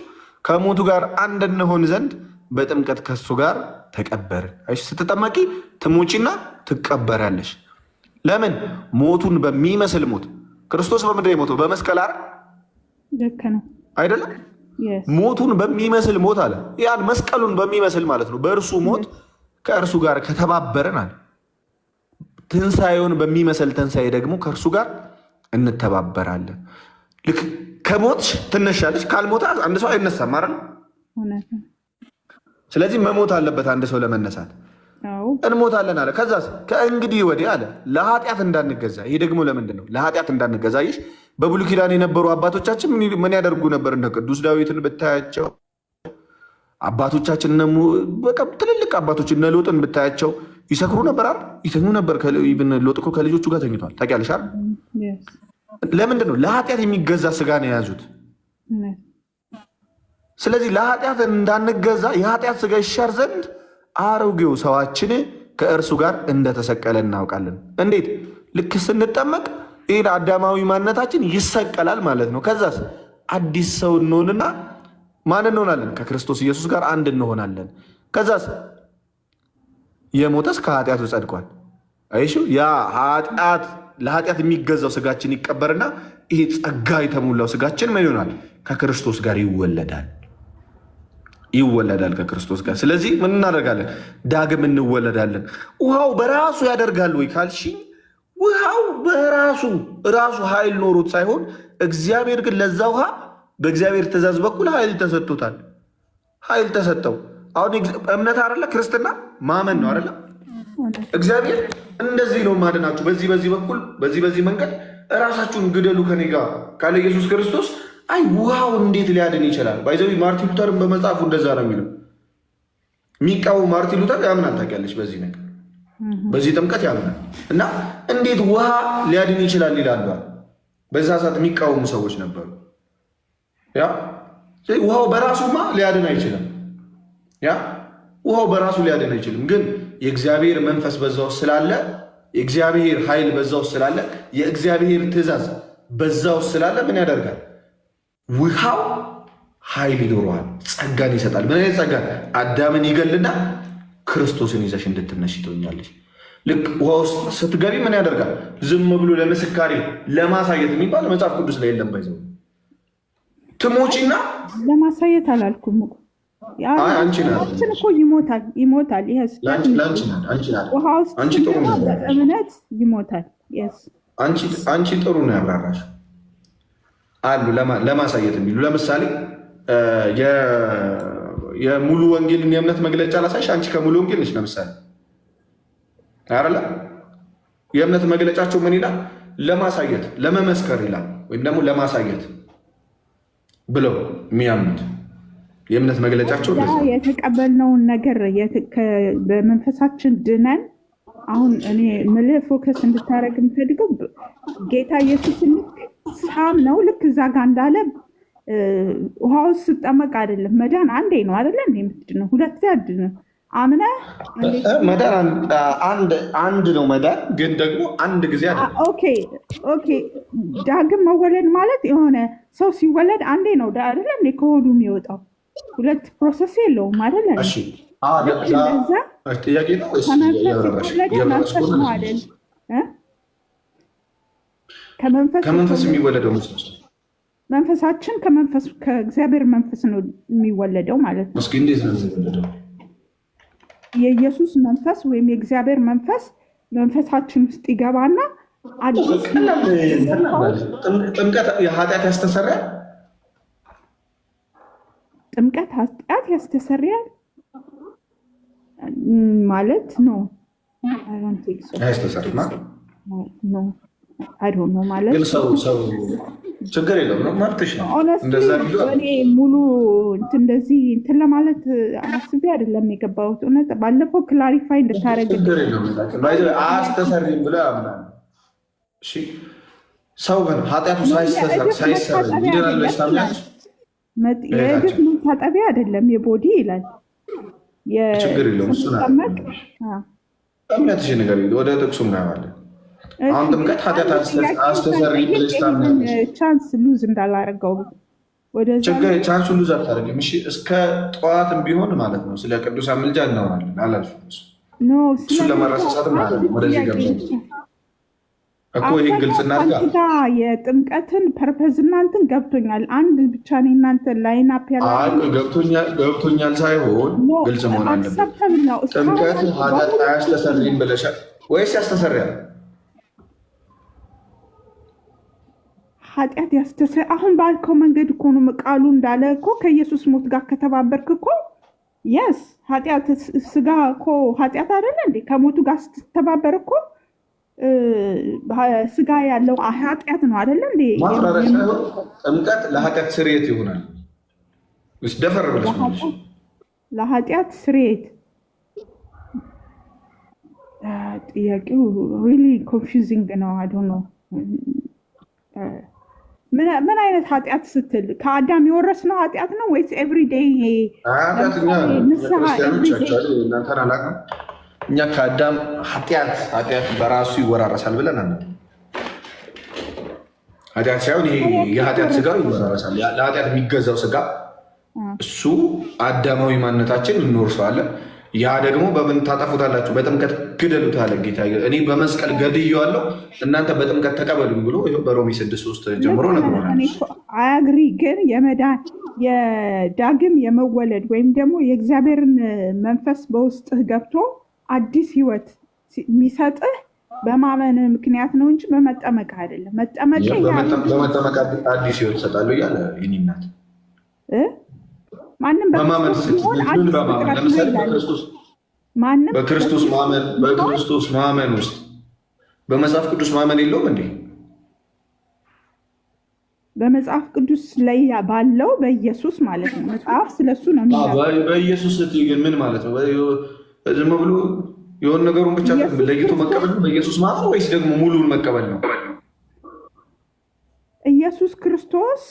ከሞቱ ጋር አንድ እንሆን ዘንድ በጥምቀት ከሱ ጋር ተቀበርን። ስትጠመቂ ትሞቺና ትቀበራለሽ። ለምን? ሞቱን በሚመስል ሞት ክርስቶስ በምድር የሞተው በመስቀል አይደለም? ሞቱን በሚመስል ሞት አለ። ያን መስቀሉን በሚመስል ማለት ነው። በእርሱ ሞት ከእርሱ ጋር ከተባበርን አለ። ትንሣኤውን በሚመስል ትንሣኤ ደግሞ ከእርሱ ጋር እንተባበራለን። ልክ ከሞት ትነሻለች። ካልሞታ አንድ ሰው አይነሳም አይደል? ስለዚህ መሞት አለበት አንድ ሰው ለመነሳት። እንሞታለን አለ። ከዛ ከእንግዲህ ወዲህ አለ ለኃጢአት እንዳንገዛ። ይሄ ደግሞ ለምንድን ነው? ለኃጢአት እንዳንገዛ። ይህ በብሉይ ኪዳን የነበሩ አባቶቻችን ምን ያደርጉ ነበር? እነ ቅዱስ ዳዊትን ብታያቸው አባቶቻችን በቃ ትልልቅ አባቶች እነ ሎጥን ብታያቸው ይሰክሩ ነበር አይደል? ይተኙ ነበር። ሎጥ እኮ ከልጆቹ ጋር ተኝቷል። ታውቂያለሽ አይደል? ለምንድን ነው? ለኃጢአት የሚገዛ ስጋ ነው የያዙት። ስለዚህ ለኃጢአት እንዳንገዛ የኃጢአት ስጋ ይሻር ዘንድ አሮጌው ሰዋችን ከእርሱ ጋር እንደተሰቀለ እናውቃለን። እንዴት? ልክ ስንጠመቅ ይህ አዳማዊ ማንነታችን ይሰቀላል ማለት ነው። ከዛስ አዲስ ሰው እንሆንና ማን እንሆናለን? ከክርስቶስ ኢየሱስ ጋር አንድ እንሆናለን። ከዛስ የሞተስ ከኃጢአቱ ጸድቋል። አይሹ ያ ለኃጢአት የሚገዛው ስጋችን ይቀበርና ይሄ ጸጋ የተሞላው ስጋችን ምን ይሆናል? ከክርስቶስ ጋር ይወለዳል ከክርስቶስ ጋር። ስለዚህ ምን እናደርጋለን? ዳግም እንወለዳለን። ውሃው በራሱ ያደርጋል ወይ ካልሽኝ፣ ውሃው በራሱ ኃይል ኖሮት ሳይሆን እግዚአብሔር ግን ለዛ ውሃ በእግዚአብሔር ትእዛዝ በኩል ኃይል ተሰጥቶታል። ኃይል ተሰጠው። አሁን እምነት አይደለ? ክርስትና ማመን ነው አይደለ? እግዚአብሔር እንደዚህ ነው ማድናችሁ፣ በዚህ በኩል በዚህ መንገድ እራሳችሁን ግደሉ ከኔ ጋር ካለ ኢየሱስ ክርስቶስ አይ ውሃው እንዴት ሊያድን ይችላል? ባይዘዊ ማርቲን ሉተርን በመጽሐፉ እንደዛ ነው የሚለው። የሚቃወም ማርቲን ሉተር ያምናል። ታውቂያለሽ? በዚህ ነገር በዚህ ጥምቀት ያምናል። እና እንዴት ውሃ ሊያድን ይችላል ይላሉ። በዛ ሰዓት የሚቃወሙ ሰዎች ነበሩ። ያ ውሃው በራሱማ ሊያድን አይችልም። ውሃው በራሱ ሊያድን አይችልም። ግን የእግዚአብሔር መንፈስ በዛ ውስጥ ስላለ፣ የእግዚአብሔር ኃይል በዛ ውስጥ ስላለ፣ የእግዚአብሔር ትእዛዝ በዛ ውስጥ ስላለ ምን ያደርጋል? ውሃው ኃይል ይኖረዋል፣ ጸጋን ይሰጣል። ምን አይነት ጸጋ? አዳምን ይገልና ክርስቶስን ይዘሽ እንድትነሽ ትሆኛለሽ። ልክ ውሃ ውስጥ ስትገቢ ምን ያደርጋል? ዝም ብሎ ለምስካሬ ለማሳየት የሚባል መጽሐፍ ቅዱስ ላይ የለም። ባይዘው ትሞቺና ለማሳየት አላልኩም እኮ አንቺን እኮ ይሞታል። ውሃ ውስጥ እምነት ይሞታል። አንቺ ጥሩ ነው ያብራራሽ አሉ ለማሳየት የሚሉ ለምሳሌ የሙሉ ወንጌልን የእምነት መግለጫ ላሳይሽ። አንቺ ከሙሉ ወንጌል ነች ለምሳሌ አይደለ? የእምነት መግለጫቸው ምን ይላል? ለማሳየት ለመመስከር ይላል፣ ወይም ደግሞ ለማሳየት ብለው የሚያምኑት የእምነት መግለጫቸው የተቀበልነውን ነገር በመንፈሳችን ድነን። አሁን እኔ ምልህ ፎከስ እንድታደረግ የምፈልገው ጌታ ኢየሱስ ልክ ሳም ነው። ልክ እዛ ጋ እንዳለ ውሃ ውስጥ ስጠመቅ አይደለም መዳን አንዴ ነው አይደለ? የምትድነው ሁለት አድነው አምነህ መዳን አንድ ነው። መዳን ግን ደግሞ አንድ ጊዜ አይደለም። ኦኬ ዳግም መወለድ ማለት የሆነ ሰው ሲወለድ አንዴ ነው አይደለ? ከሆዱ የሚወጣው ሁለት ፕሮሰስ የለውም አይደለ? እሺ ጥያቄ ነው ወይስ ከመንፈስ የሚወለደው መንፈሳችን ከእግዚአብሔር መንፈስ ነው የሚወለደው ማለት ነው። እስኪ እንዴት ነው የሚወለደው? የኢየሱስ መንፈስ ወይም የእግዚአብሔር መንፈስ መንፈሳችን ውስጥ ይገባና አዲስ ጥምቀት የኃጢአት ያስተሰርያል። ጥምቀት ኃጢአት ያስተሰርያል ማለት ነው። ያስተሰርማ ነው አይዶን ነው ማለት ግን ሰው ችግር የለውም ነው መብትሽ ነው። እንደዛ እኔ ሙሉ እንደዚህ እንትን ለማለት አስቤ አይደለም የገባሁት። እውነት ባለፈው ክላሪፋይ እንድታረግ ችግር የለውም አስተሰርይም ብሎ ያምናል። እሺ ሰው ግን ኃጢአቱ ሳይሰራ ይደናል ለስታምያች የእግር መታጠቢያ አይደለም የቦዲ ይላል። ችግር የለውም እሱ ነው እምነትሽ ነገር ወደ ጥቅሱ እናየዋለን። አሁን ጥምቀት ኃጢአት አስተሰርይ ብለሽ ታምናለሽ። ቻንስ ሉዝ እንዳላረገው ችግር ቻንሱ ሉዝ አታደርጊም። እሺ እስከ ጠዋትም ቢሆን ማለት ነው ስለ ቅዱሳን ምልጃ እናወራለን። አላልኩም እሱን ለማረሳሳትም ማለት ነው ወደዚህ ገብተን እኮ ይህ ግልጽ እናድርጋ። የጥምቀትን ፐርፐዝ እናንትን ገብቶኛል። አንድ ብቻ ነው እናንተ ላይን አፕ ያለ ገብቶኛል ሳይሆን ግልጽ መሆን አለበት። ጥምቀት ኃጢአት አያስተሰርይም ብለሻል ወይስ ያስተሰርያል? ኃጢአት ያስተሰርይ አሁን ባልከው መንገድ እኮ ነው ቃሉ እንዳለ እኮ ከኢየሱስ ሞት ጋር ከተባበርክ እኮ የስ ኃጢአት ስጋ እኮ ኃጢአት አይደለ እንዴ? ከሞቱ ጋር ስትተባበር እኮ ስጋ ያለው ኃጢአት ነው አይደለ እንዴ? ማጥራሪያ ሳይሆን ጥምቀት ለኃጢአት ስርየት ይሆናል። ደፈር ብለሽ ለኃጢአት ስርየት ጥያቄው ሪሊ ኮንፊውዚንግ ነው። አይ ዶንት ኖ ምን አይነት ኃጢአት ስትል ከአዳም የወረስነው ኃጢአት ነው ወይስ ኤቭሪዴይ እናንተን አላውቅም። እኛ ከአዳም ኃጢአት በራሱ ይወራረሳል ብለን አለ። ኃጢአት ሳይሆን ይሄ የኃጢአት ስጋ ይወራረሳል። ለኃጢአት የሚገዛው ስጋ እሱ አዳማዊ ማንነታችን እንወርሰዋለን። ያ ደግሞ በምን ታጠፉታላችሁ? በጥምቀት ግደሉት አለ ጌታ። እኔ በመስቀል ገድዬዋለሁ እናንተ በጥምቀት ተቀበሉኝ ብሎ በሮሜ 6:3 ጀምሮ ነግሮናል። አያግሪ ግን የዳግም የመወለድ ወይም ደግሞ የእግዚአብሔርን መንፈስ በውስጥህ ገብቶ አዲስ ህይወት የሚሰጥህ በማመን ምክንያት ነው እንጂ በመጠመቅ አይደለም። በመጠመቅ አዲስ ህይወት ይሰጣሉ እያለ የእኔ እናት ማንም በክርስቶስ ማመን ውስጥ በመጽሐፍ ቅዱስ ማመን የለውም እንዴ? በመጽሐፍ ቅዱስ ላይ ባለው በኢየሱስ ማለት ነው። መጽሐፍ ስለሱ ነው የሚለው። በኢየሱስ ግን ምን ማለት ነው? ዝም ብሎ የሆነ ነገሩን ብቻ ለይቶ መቀበል ነው በኢየሱስ ማመን ወይስ ደግሞ ሙሉን መቀበል ነው? ኢየሱስ ክርስቶስ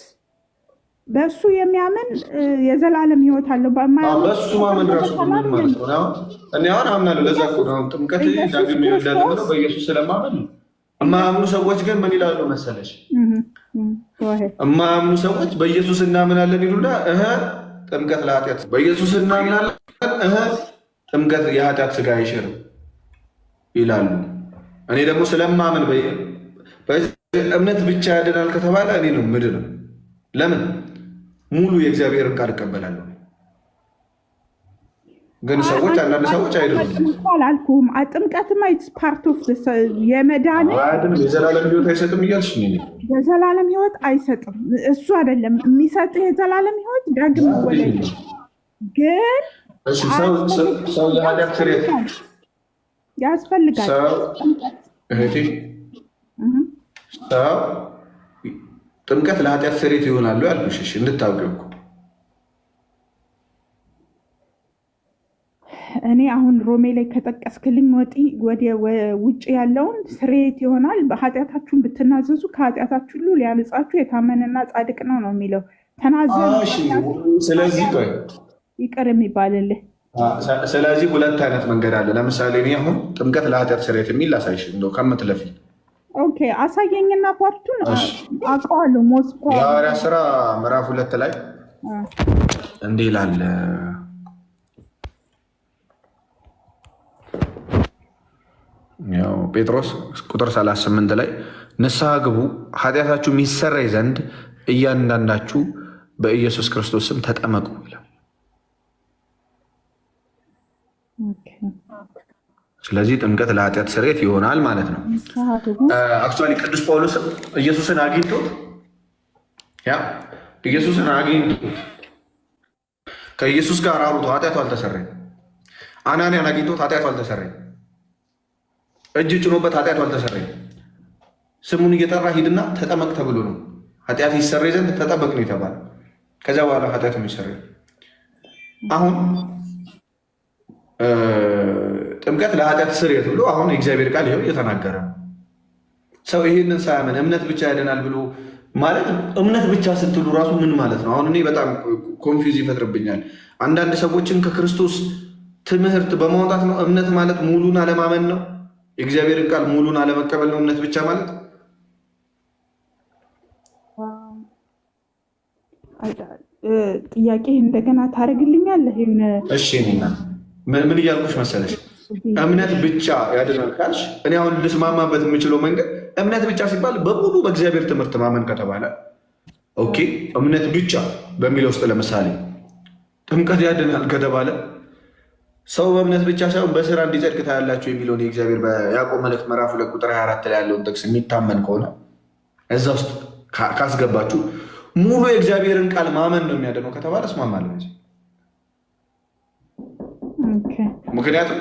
በእሱ የሚያምን የዘላለም ህይወት አለው። በእሱ ማመን ራሱ ምን ማለት ነው? እኔ አሁን አምናለሁ። ለዛ እኮ ነው ጥምቀት ዳግም ይወልዳል ብለው በኢየሱስ ስለማመን ነው። የማያምኑ ሰዎች ግን ምን ይላሉ መሰለሽ? የማያምኑ ሰዎች በኢየሱስ እናምናለን ይሉና ጥምቀት ለኃጢአት፣ በኢየሱስ እናምናለን ጥምቀት የኃጢአት ስጋ አይሽርም ይላሉ። እኔ ደግሞ ስለማመን እምነት ብቻ ያድናል ከተባለ እኔ ነው ምድነው። ለምን ሙሉ የእግዚአብሔርን ቃል እቀበላለሁ። ግን ሰዎች አንዳንድ ሰዎች አይደሉም። አላልኩም። ጥምቀትማ ፓርት ኦፍ የመዳን የዘላለም ህይወት አይሰጥም እያልሽ የዘላለም ህይወት አይሰጥም። እሱ አይደለም የሚሰጥህ የዘላለም ህይወት ዳግም መወለድ ግን ሰው የኃጢአት ስርየት ያስፈልጋል። ሰው ጥምቀት ለኃጢአት ስርየት ይሆናሉ ያልኩሽ እንድታውቂው እኮ። እኔ አሁን ሮሜ ላይ ከጠቀስክልኝ ውጭ ያለውን ስርየት ይሆናል። በኃጢአታችሁን ብትናዘዙ ከኃጢአታችሁ ሁሉ ሊያነጻችሁ የታመነና ጻድቅ ነው የሚለው። ተናዘን ስለዚህ ይቅር የሚባልልህ። ስለዚህ ሁለት አይነት መንገድ አለ። ለምሳሌ እኔ አሁን ጥምቀት ለኃጢአት ስርየት የሚል ላሳይሽ እንደው ከምትለፊ። ኦኬ አሳየኝና ፓርቱን አውቀዋለሁ። የሐዋርያት ሥራ ምዕራፍ 2 ላይ እንዲህ ይላል። ያው ጴጥሮስ ቁጥር 38 ላይ ንስሐ ግቡ ኃጢአታችሁ የሚሰረይ ዘንድ እያንዳንዳችሁ በኢየሱስ ክርስቶስ ስም ተጠመቁ ይላል። ስለዚህ ጥምቀት ለኃጢአት ስርየት ይሆናል ማለት ነው። አክቹዋሊ ቅዱስ ጳውሎስም ኢየሱስን አግኝቶት ከኢየሱስ ጋር አውርቶ ኃጢአቱ አልተሰረየም። አናንያን አግኝቶት ኃጢአቱ አልተሰረየም። እጅ ጭኖበት ኃጢአቱ አልተሰረየም። ስሙን እየጠራ ሂድና ተጠመቅ ተብሎ ነው። ኃጢአት ይሰረይ ዘንድ ተጠመቅ ነው የተባለ። ከዚያ በኋላ ኃጢአቱ የሚሰረይ አሁን ጥምቀት ለኃጢአት ስርየት ብሎ አሁን የእግዚአብሔር ቃል ይኸው እየተናገረ ነው። ሰው ይህንን ሳያምን እምነት ብቻ ያድናል ብሎ ማለት እምነት ብቻ ስትሉ ራሱ ምን ማለት ነው? አሁን እኔ በጣም ኮንፊውዝ ይፈጥርብኛል። አንዳንድ ሰዎችን ከክርስቶስ ትምህርት በማውጣት ነው እምነት ማለት ሙሉን አለማመን ነው። የእግዚአብሔርን ቃል ሙሉን አለመቀበል ነው እምነት ብቻ ማለት። ጥያቄ እንደገና ታደርግልኛለህ? እሺ ምን እያልኩሽ መሰለሽ? እምነት ብቻ ያድናል ካልሽ እኔ አሁን ልስማማበት የምችለው መንገድ እምነት ብቻ ሲባል በሙሉ በእግዚአብሔር ትምህርት ማመን ከተባለ ኦኬ፣ እምነት ብቻ በሚለው ውስጥ ለምሳሌ ጥምቀት ያድናል ከተባለ ሰው በእምነት ብቻ ሳይሆን በስራ እንዲጸድቅ ታያላችሁ የሚለውን የእግዚአብሔር በያዕቆብ መልእክት ምዕራፍ 2 ቁጥር 24 ላይ ያለውን ጥቅስ የሚታመን ከሆነ እዛ ውስጥ ካስገባችሁ ሙሉ የእግዚአብሔርን ቃል ማመን ነው የሚያድነው ከተባለ እስማማለሁ። ምክንያቱም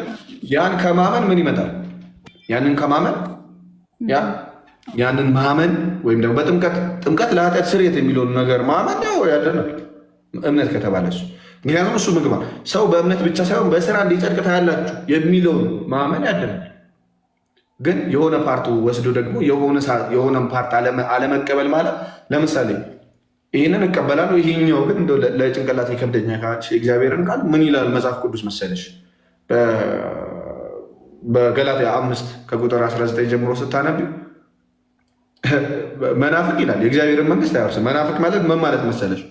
ያን ከማመን ምን ይመጣል? ያንን ከማመን ያንን ማመን ወይም ደግሞ ጥምቀት ለኃጢአት ስርየት የሚለውን ነገር ማመን ያው ያድናል እምነት ከተባለ እሱ። ምክንያቱም እሱ ምግባ ሰው በእምነት ብቻ ሳይሆን በስራ እንዲጸድቅ ታያላችሁ የሚለውን ማመን ያድናል። ግን የሆነ ፓርቱ ወስዶ ደግሞ የሆነ ፓርት አለመቀበል ማለት ለምሳሌ ይህንን እቀበላለሁ ይሄኛው ግን ለጭንቅላት የከብደኛ እግዚአብሔርን ቃል ምን ይላል መጽሐፍ ቅዱስ መሰለሽ? በገላትያ 5 ከቁጥር 19 ጀምሮ ስታነቢ መናፍቅ ይላል የእግዚአብሔርን መንግስት አይወርስም። መናፍቅ ማለት ምን ማለት መሰለሽ?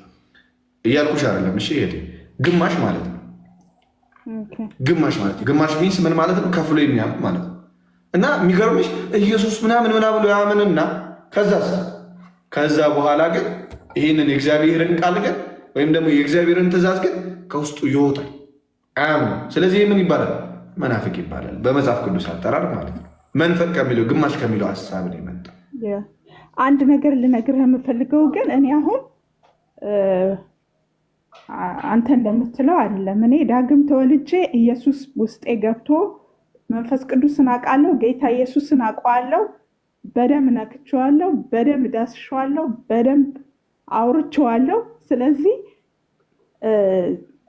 እያልኩሽ አይደለም እሺ፣ ይሄ ግማሽ ማለት ነው። ግማሽ ሚንስ ምን ማለት ነው? ከፍሎ የሚያምን ማለት ነው። እና የሚገርምሽ ኢየሱስ ምናምን ብሎ ያምንና ከዛ በኋላ ግን ይህንን የእግዚአብሔርን ቃል ግን ወይም ደግሞ የእግዚአብሔርን ትእዛዝ ግን ከውስጡ ይወጣል፣ አያምንም። ስለዚህ ምን ይባላል? መናፍቅ ይባላል በመጽሐፍ ቅዱስ አጠራር ማለት ነው። መንፈቅ ከሚለው ግማሽ ከሚለው ሀሳብ ነው የመጣው። አንድ ነገር ልነግርህ የምፈልገው ግን እኔ አሁን አንተ እንደምትለው አይደለም። እኔ ዳግም ተወልጄ ኢየሱስ ውስጤ ገብቶ መንፈስ ቅዱስን አውቃለሁ፣ ጌታ ኢየሱስን አውቀዋለሁ፣ በደንብ ነክቼዋለሁ፣ በደንብ ዳስሼዋለሁ፣ በደንብ አውርቼዋለሁ። ስለዚህ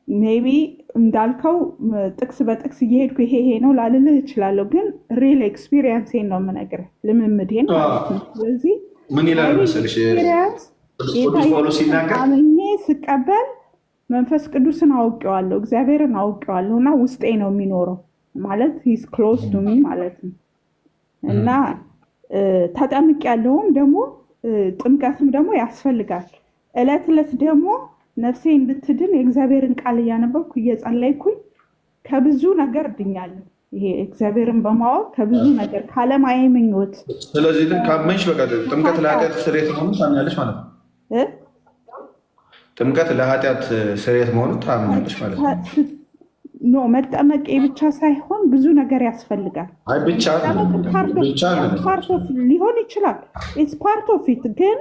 ሜቢ እንዳልከው ጥቅስ በጥቅስ እየሄድኩ ይሄ ነው ላልልህ እችላለሁ፣ ግን ሪል ኤክስፒሪየንሴን ነው የምነግርህ፣ ልምምዴን ማለት ነው። ስለዚህ ምን ይላል መሰለሽ አምኜ ስቀበል መንፈስ ቅዱስን አውቄዋለሁ፣ እግዚአብሔርን አውቄዋለሁ እና ውስጤ ነው የሚኖረው ማለት ሂዝ ክሎዝ ቱ ሚ ማለት ነው። እና ተጠምቅ ያለውም ደግሞ ጥምቀትም ደግሞ ያስፈልጋል። እለት እለት ደግሞ ነፍሴ እንድትድን የእግዚአብሔርን ቃል እያነበብኩ እየጸለይኩኝ ከብዙ ነገር ድኛለሁ። ይሄ እግዚአብሔርን በማወቅ ከብዙ ነገር ካለማየ ምኞት። ስለዚህ ካመንሽ በቃ ጥምቀት ለኃጢአት ስርየት መሆኑን ታምኛለሽ ማለት ነው። ጥምቀት ለኃጢአት ስርየት መሆኑን ታምኛለሽ ማለት ነው። ኖ መጠመቄ ብቻ ሳይሆን ብዙ ነገር ያስፈልጋል። ብቻ ሊሆን ይችላል ፓርት ኦፍ ኢት ግን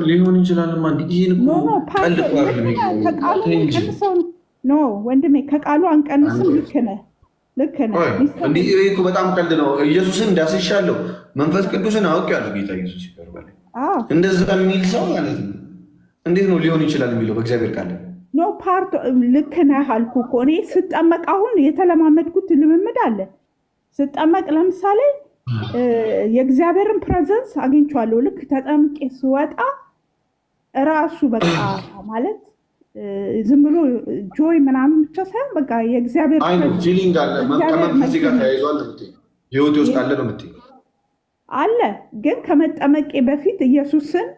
ሊሆን ይችላል። ኖ ወንድሜ ከቃሉ አንቀንስም። ልክ ነህ። እንዲህ በጣም ቀልድ ነው። ኢየሱስን እንዳስሻለሁ መንፈስ ቅዱስን አውቄያለሁ ጌታ ኢየሱስ ይቀርባል እንደዛ የሚል ሰው ማለት ነው። እንዴት ነው ሊሆን ይችላል የሚለው በእግዚአብሔር ቃል ኖ ፓርት ልክ ነህ አልኩ እኮ እኔ ስጠመቅ አሁን የተለማመድኩት ልምምድ አለ። ስጠመቅ ለምሳሌ የእግዚአብሔርን ፕሬዘንስ አግኝቼዋለሁ። ልክ ተጠምቄ ስወጣ ራሱ በቃ ማለት ዝም ብሎ ጆይ ምናምን ብቻ ሳይሆን በቃ የእግዚአብሔር ፊሊንግ አለ ከመንፈስ ጋር ተያይዟል ነው የምትይው? ህይወቴ ውስጥ አለ ነው የምትይው? አለ። ግን ከመጠመቄ በፊት ኢየሱስን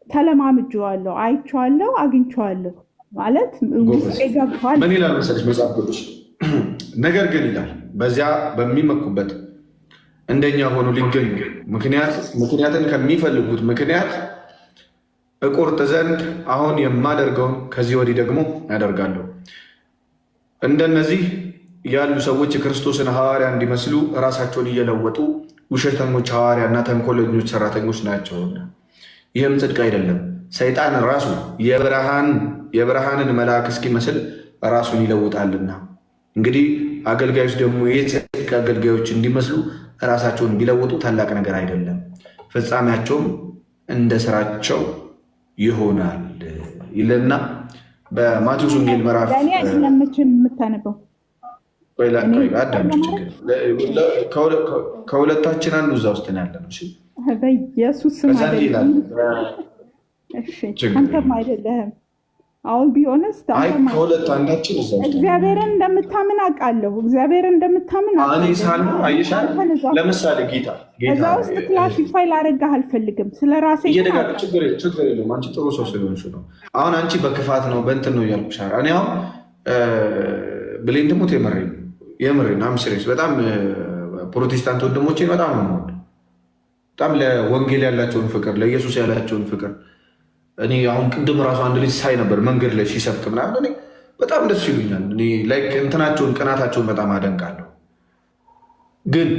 ተለማምጄዋለሁ፣ አይቼዋለሁ፣ አግኝቼዋለሁ ማለት ውስጤ ገብቷል። ምን ይላል መሰለሽ መጽሐፍ ቅዱስ? ነገር ግን ይላል በዚያ በሚመኩበት እንደኛ ሆኖ ሊገኙ ምክንያትን ከሚፈልጉት ምክንያት እቆርጥ ዘንድ አሁን የማደርገውን ከዚህ ወዲህ ደግሞ ያደርጋለሁ። እንደነዚህ ያሉ ሰዎች የክርስቶስን ሐዋርያ እንዲመስሉ ራሳቸውን እየለወጡ ውሸተኞች ሐዋርያና ተንኮለኞች ሰራተኞች ናቸውና፣ ይህም ጽድቅ አይደለም። ሰይጣን ራሱ የብርሃንን መልአክ እስኪመስል ራሱን ይለውጣልና። እንግዲህ አገልጋዮች ደግሞ የጽድቅ አገልጋዮች እንዲመስሉ ራሳቸውን ቢለውጡ ታላቅ ነገር አይደለም፣ ፍጻሜያቸውም እንደ ስራቸው ይሆናል ይልና በማቴዎስ ወንጌል ምዕራፍ የምታነበው ከሁለታችን አንዱ እዛ ውስጥ ነው ያለ ነው። በኢየሱስ ስም አንተም አይደለህም። አሁን ቢሆንስ ከሁለት አንዳችን እዛ ውስጥ እግዚአብሔርን እንደምታምን አውቃለሁ። እግዚአብሔርን እንደምታምን ለምሳሌ ጌታ እዛ ውስጥ ክላሲፋይ ላደርግህ አልፈልግም። ስለራሴ ችግር የለውም። አንቺ ጥሩ ሰው ስለሆንሽ ነው። አሁን አንቺ በክፋት ነው በእንትን ነው እያልኩሽ። እኔ አሁን ብሌን ትሙት የምሬን አምስሬስ በጣም ፕሮቴስታንት ወንድሞቼን በጣም ነው የምወደው። በጣም ለወንጌል ያላቸውን ፍቅር፣ ለኢየሱስ ያላቸውን ፍቅር እኔ አሁን ቅድም ራሱ አንድ ልጅ ሳይ ነበር መንገድ ላይ ሲሰብክ ምናምን እኔ በጣም ደስ ይሉኛል። እኔ ላይክ እንትናቸውን ቅናታቸውን በጣም አደንቃለሁ። ግን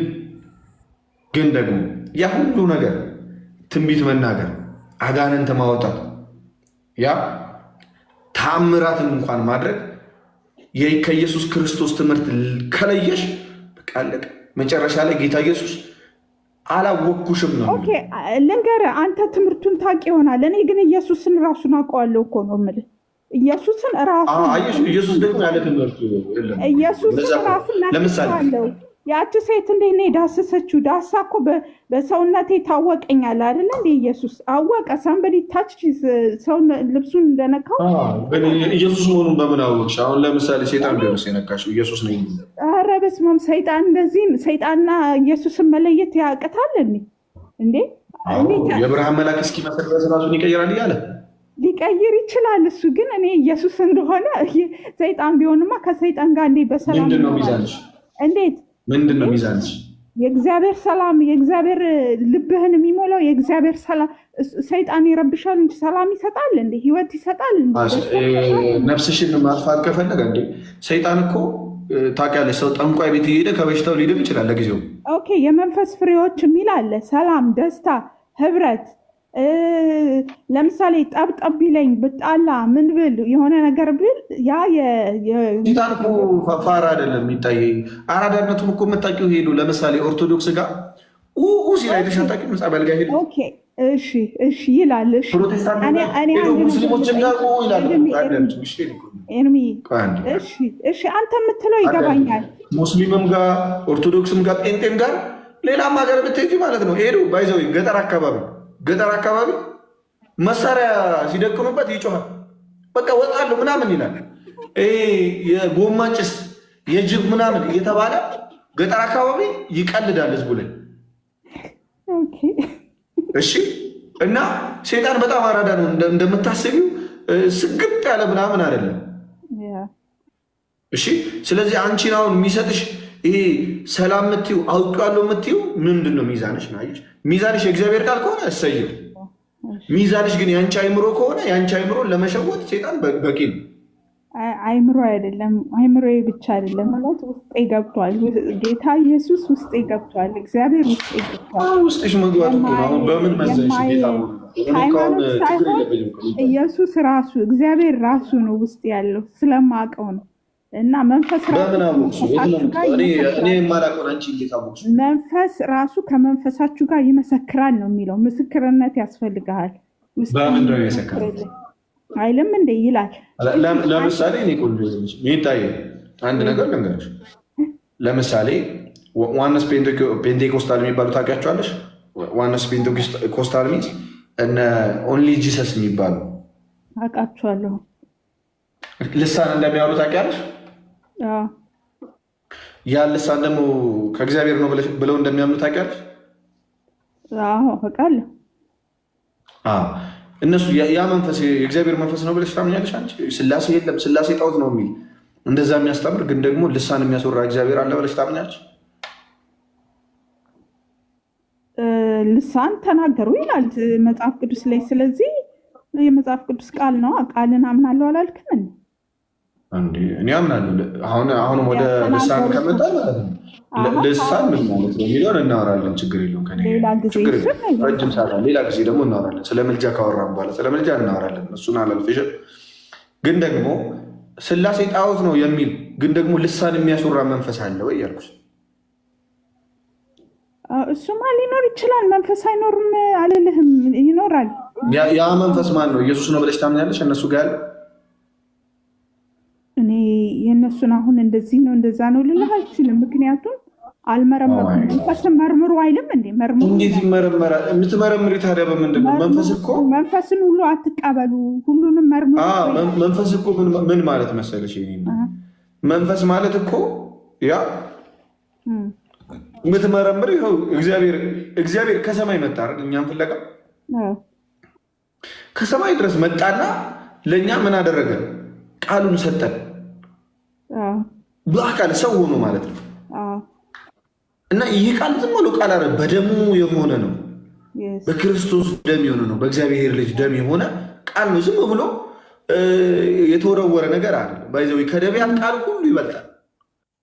ደግሞ ያ ሁሉ ነገር ትንቢት መናገር፣ አጋንንት ማውጣት፣ ያ ተአምራትን እንኳን ማድረግ ከኢየሱስ ክርስቶስ ትምህርት ከለየሽ በቃ አለቀ። መጨረሻ ላይ ጌታ ኢየሱስ አላወቅኩሽም ነው። ኦኬ ልንገርህ፣ አንተ ትምህርቱን ታውቅ ይሆናል። እኔ ግን ኢየሱስን ራሱን አውቀዋለሁ እኮ ነው የምልህ። ኢየሱስን ኢየሱስ ደግሞ ያለ ትምህርቱ ኢየሱስን ራሱን አውቀዋለሁ። ያቺ ሴት እንዴት ነው የዳሰሰችው? ዳሳ እኮ በሰውነቴ ታወቀኛል አይደለ እንዴ? ኢየሱስ አወቀ። ሳምበዲ ታች ሰው ልብሱን እንደነካው ኢየሱስ መሆኑን በምን አወቅሽ? አሁን ለምሳሌ ሴጣን ቢሆንስ የነካሽው ኢየሱስ ነው? ኧረ በስመ አብ! ሰይጣን እንደዚህ ሰይጣንና ኢየሱስን መለየት ያቅታል እንዴ? የብርሃን መልአክ እስኪመስል ድረስ ራሱን ይቀይራል እያለ ሊቀይር ይችላል። እሱ ግን እኔ ኢየሱስ እንደሆነ ሰይጣን ቢሆንማ ከሰይጣን ጋር እንዴ በሰላም ምንድን ነው ሚዛንሽ? እንዴት ምንድን ነው ሚዛንሽ? የእግዚአብሔር ሰላም፣ የእግዚአብሔር ልብህን የሚሞላው የእግዚአብሔር ሰላም። ሰይጣን ይረብሻል እንጂ ሰላም ይሰጣል እንዴ? ህይወት ይሰጣል እንዴ? ነፍስሽን ማጥፋት ከፈለገ እንዴ ሰይጣን እኮ ታውቂያለሽ፣ ሰው ጠንቋይ ቤት እየሄደ ከበሽታው ሊድን ይችላል ለጊዜው። ኦኬ የመንፈስ ፍሬዎች የሚል አለ። ሰላም፣ ደስታ፣ ህብረት። ለምሳሌ ጠብጠብ ቢለኝ ብጣላ ምን ብል የሆነ ነገር ብል ያ ሴጣን እኮ ፋራ አይደለም የሚታየኝ። አራዳነቱን እኮ የምታውቂው ሄዱ። ለምሳሌ ኦርቶዶክስ ጋር ሲል አይተሻታቂ መጻቢያ ጋር ሄዱ። እሺ ይላል። ሙስሊሞችም ጋር ይላል። እሺ አንተ የምትለው ይገባኛል። ሙስሊምም ጋር ኦርቶዶክስም ጋር ጴንጤም ጋር ሌላም ሀገር ብትሄጂ ማለት ነው ሄዱ። ባይዘው ገጠር አካባቢ መሳሪያ ሲደቅኑበት ይጮሃል። በቃ ወጣሉ ምናምን ይላል። የጎማ ጭስ የጅብ ምናምን እየተባለ ገጠር አካባቢ ይቀልዳል ህዝቡ ላይ። እሺ እና ሴጣን በጣም አራዳ ነው እንደምታስቢው ስግጥ ያለ ምናምን አይደለም። እሺ ስለዚህ አንቺን አሁን የሚሰጥሽ ይሄ ሰላም የምትይው አውቃለሁ የምትይው ምንድን ነው? ሚዛንሽ ነው። አየሽ፣ ሚዛንሽ የእግዚአብሔር ቃል ከሆነ እሰየው። ሚዛንሽ ግን የአንቺ አይምሮ ከሆነ የአንቺ አይምሮ ለመሸወት ሴጣን በቂ ነው። አይምሮ አይደለም፣ አይምሮ ብቻ አይደለም ማለት ውስጤ ገብቷል። ጌታ ኢየሱስ ውስጤ ገብቷል። እግዚአብሔር ውስጤ ገብቷል። ውስጥሽ መግባት እኮ ነው። አሁን በምን መዘንሽ? ሃይማኖት ሳይሆን ኢየሱስ ራሱ እግዚአብሔር ራሱ ነው ውስጥ ያለው ስለማውቀው ነው። እና መንፈስ ራሱ ከመንፈሳችሁ ጋር ይመሰክራል ነው የሚለው። ምስክርነት ያስፈልግሃል። አይልም እንደ ይላል። ለምሳሌ እኔ ቆንጆ ሚጣዬ አንድ ነገር ልንገርሽ። ለምሳሌ ዋነስ ፔንቴኮስታል የሚባሉ ታውቂያቸዋለሽ? ዋነስ ፔንቴኮስታል ሚንስ እነ ኦንሊ ጂሰስ የሚባሉ አውቃቸዋለሁ። ልሳን እንደሚያወሩ ታውቂያለሽ? ያ ልሳን ደግሞ ከእግዚአብሔር ነው ብለው እንደሚያምኑ ታውቂያለሽ? አውቃለሁ። እነሱ ያ መንፈስ የእግዚአብሔር መንፈስ ነው ብለሽ ታምኛለሽ? አንቺ ስላሴ የለም ስላሴ ጣዖት ነው የሚል እንደዛ የሚያስተምር ግን ደግሞ ልሳን የሚያስወራ እግዚአብሔር አለ ብለሽ ታምኛለሽ? ልሳን ተናገሩ ይላል መጽሐፍ ቅዱስ ላይ። ስለዚህ የመጽሐፍ ቅዱስ ቃል ነው። ቃልን አምናለሁ አላልክም? እኔ አምናለሁ። አሁንም ወደ ልሳን ከመጣ ማለት ነው ልሳን ምን ማለት ነው የሚለውን እናወራለን። ችግር የለውም። ረጅም ሰዓት ሌላ ጊዜ ደግሞ እናወራለን። ስለ ምልጃ ካወራን በኋላ ስለ ምልጃ እናወራለን። እሱን አላልፍሽም። ግን ደግሞ ስላሴ ጣዖት ነው የሚል ግን ደግሞ ልሳን የሚያስወራ መንፈስ አለ ወይ ያልኩሽ? እሱማ ሊኖር ይችላል። መንፈስ አይኖርም አልልህም፣ ይኖራል። ያ መንፈስ ማን ነው? ኢየሱስ ነው ብለሽ ታምኛለሽ? እነሱ ጋር ያለ እኔ የእነሱን አሁን እንደዚህ ነው እንደዛ ነው ልልህ አልችልም። ምክንያቱም አልመረመሩም። መንፈስን መርምሩ አይልም እንዴ? መርምሩ። እንዴት ይመረመራል? የምትመረምሪ ታዲያ በምንድን ነው? መንፈስ እኮ መንፈስን ሁሉ አትቀበሉ፣ ሁሉንም መርምሩ። መንፈስ እኮ ምን ማለት መሰለሽ? መንፈስ ማለት እኮ ያ የምትመረምር ይኸው እግዚአብሔር ከሰማይ መጣ አይደል? እኛም ፍለጋ ከሰማይ ድረስ መጣና ለእኛ ምን አደረገ? ቃሉን ሰጠን። በአካል ሰው ሆኖ ማለት ነው። እና ይህ ቃል ዝም ብሎ ቃል አለ፣ በደሙ የሆነ ነው። በክርስቶስ ደም የሆነ ነው። በእግዚአብሔር ልጅ ደም የሆነ ቃል ነው። ዝም ብሎ የተወረወረ ነገር አለ። ባይዘው ከነቢያት ቃል ሁሉ ይበልጣል።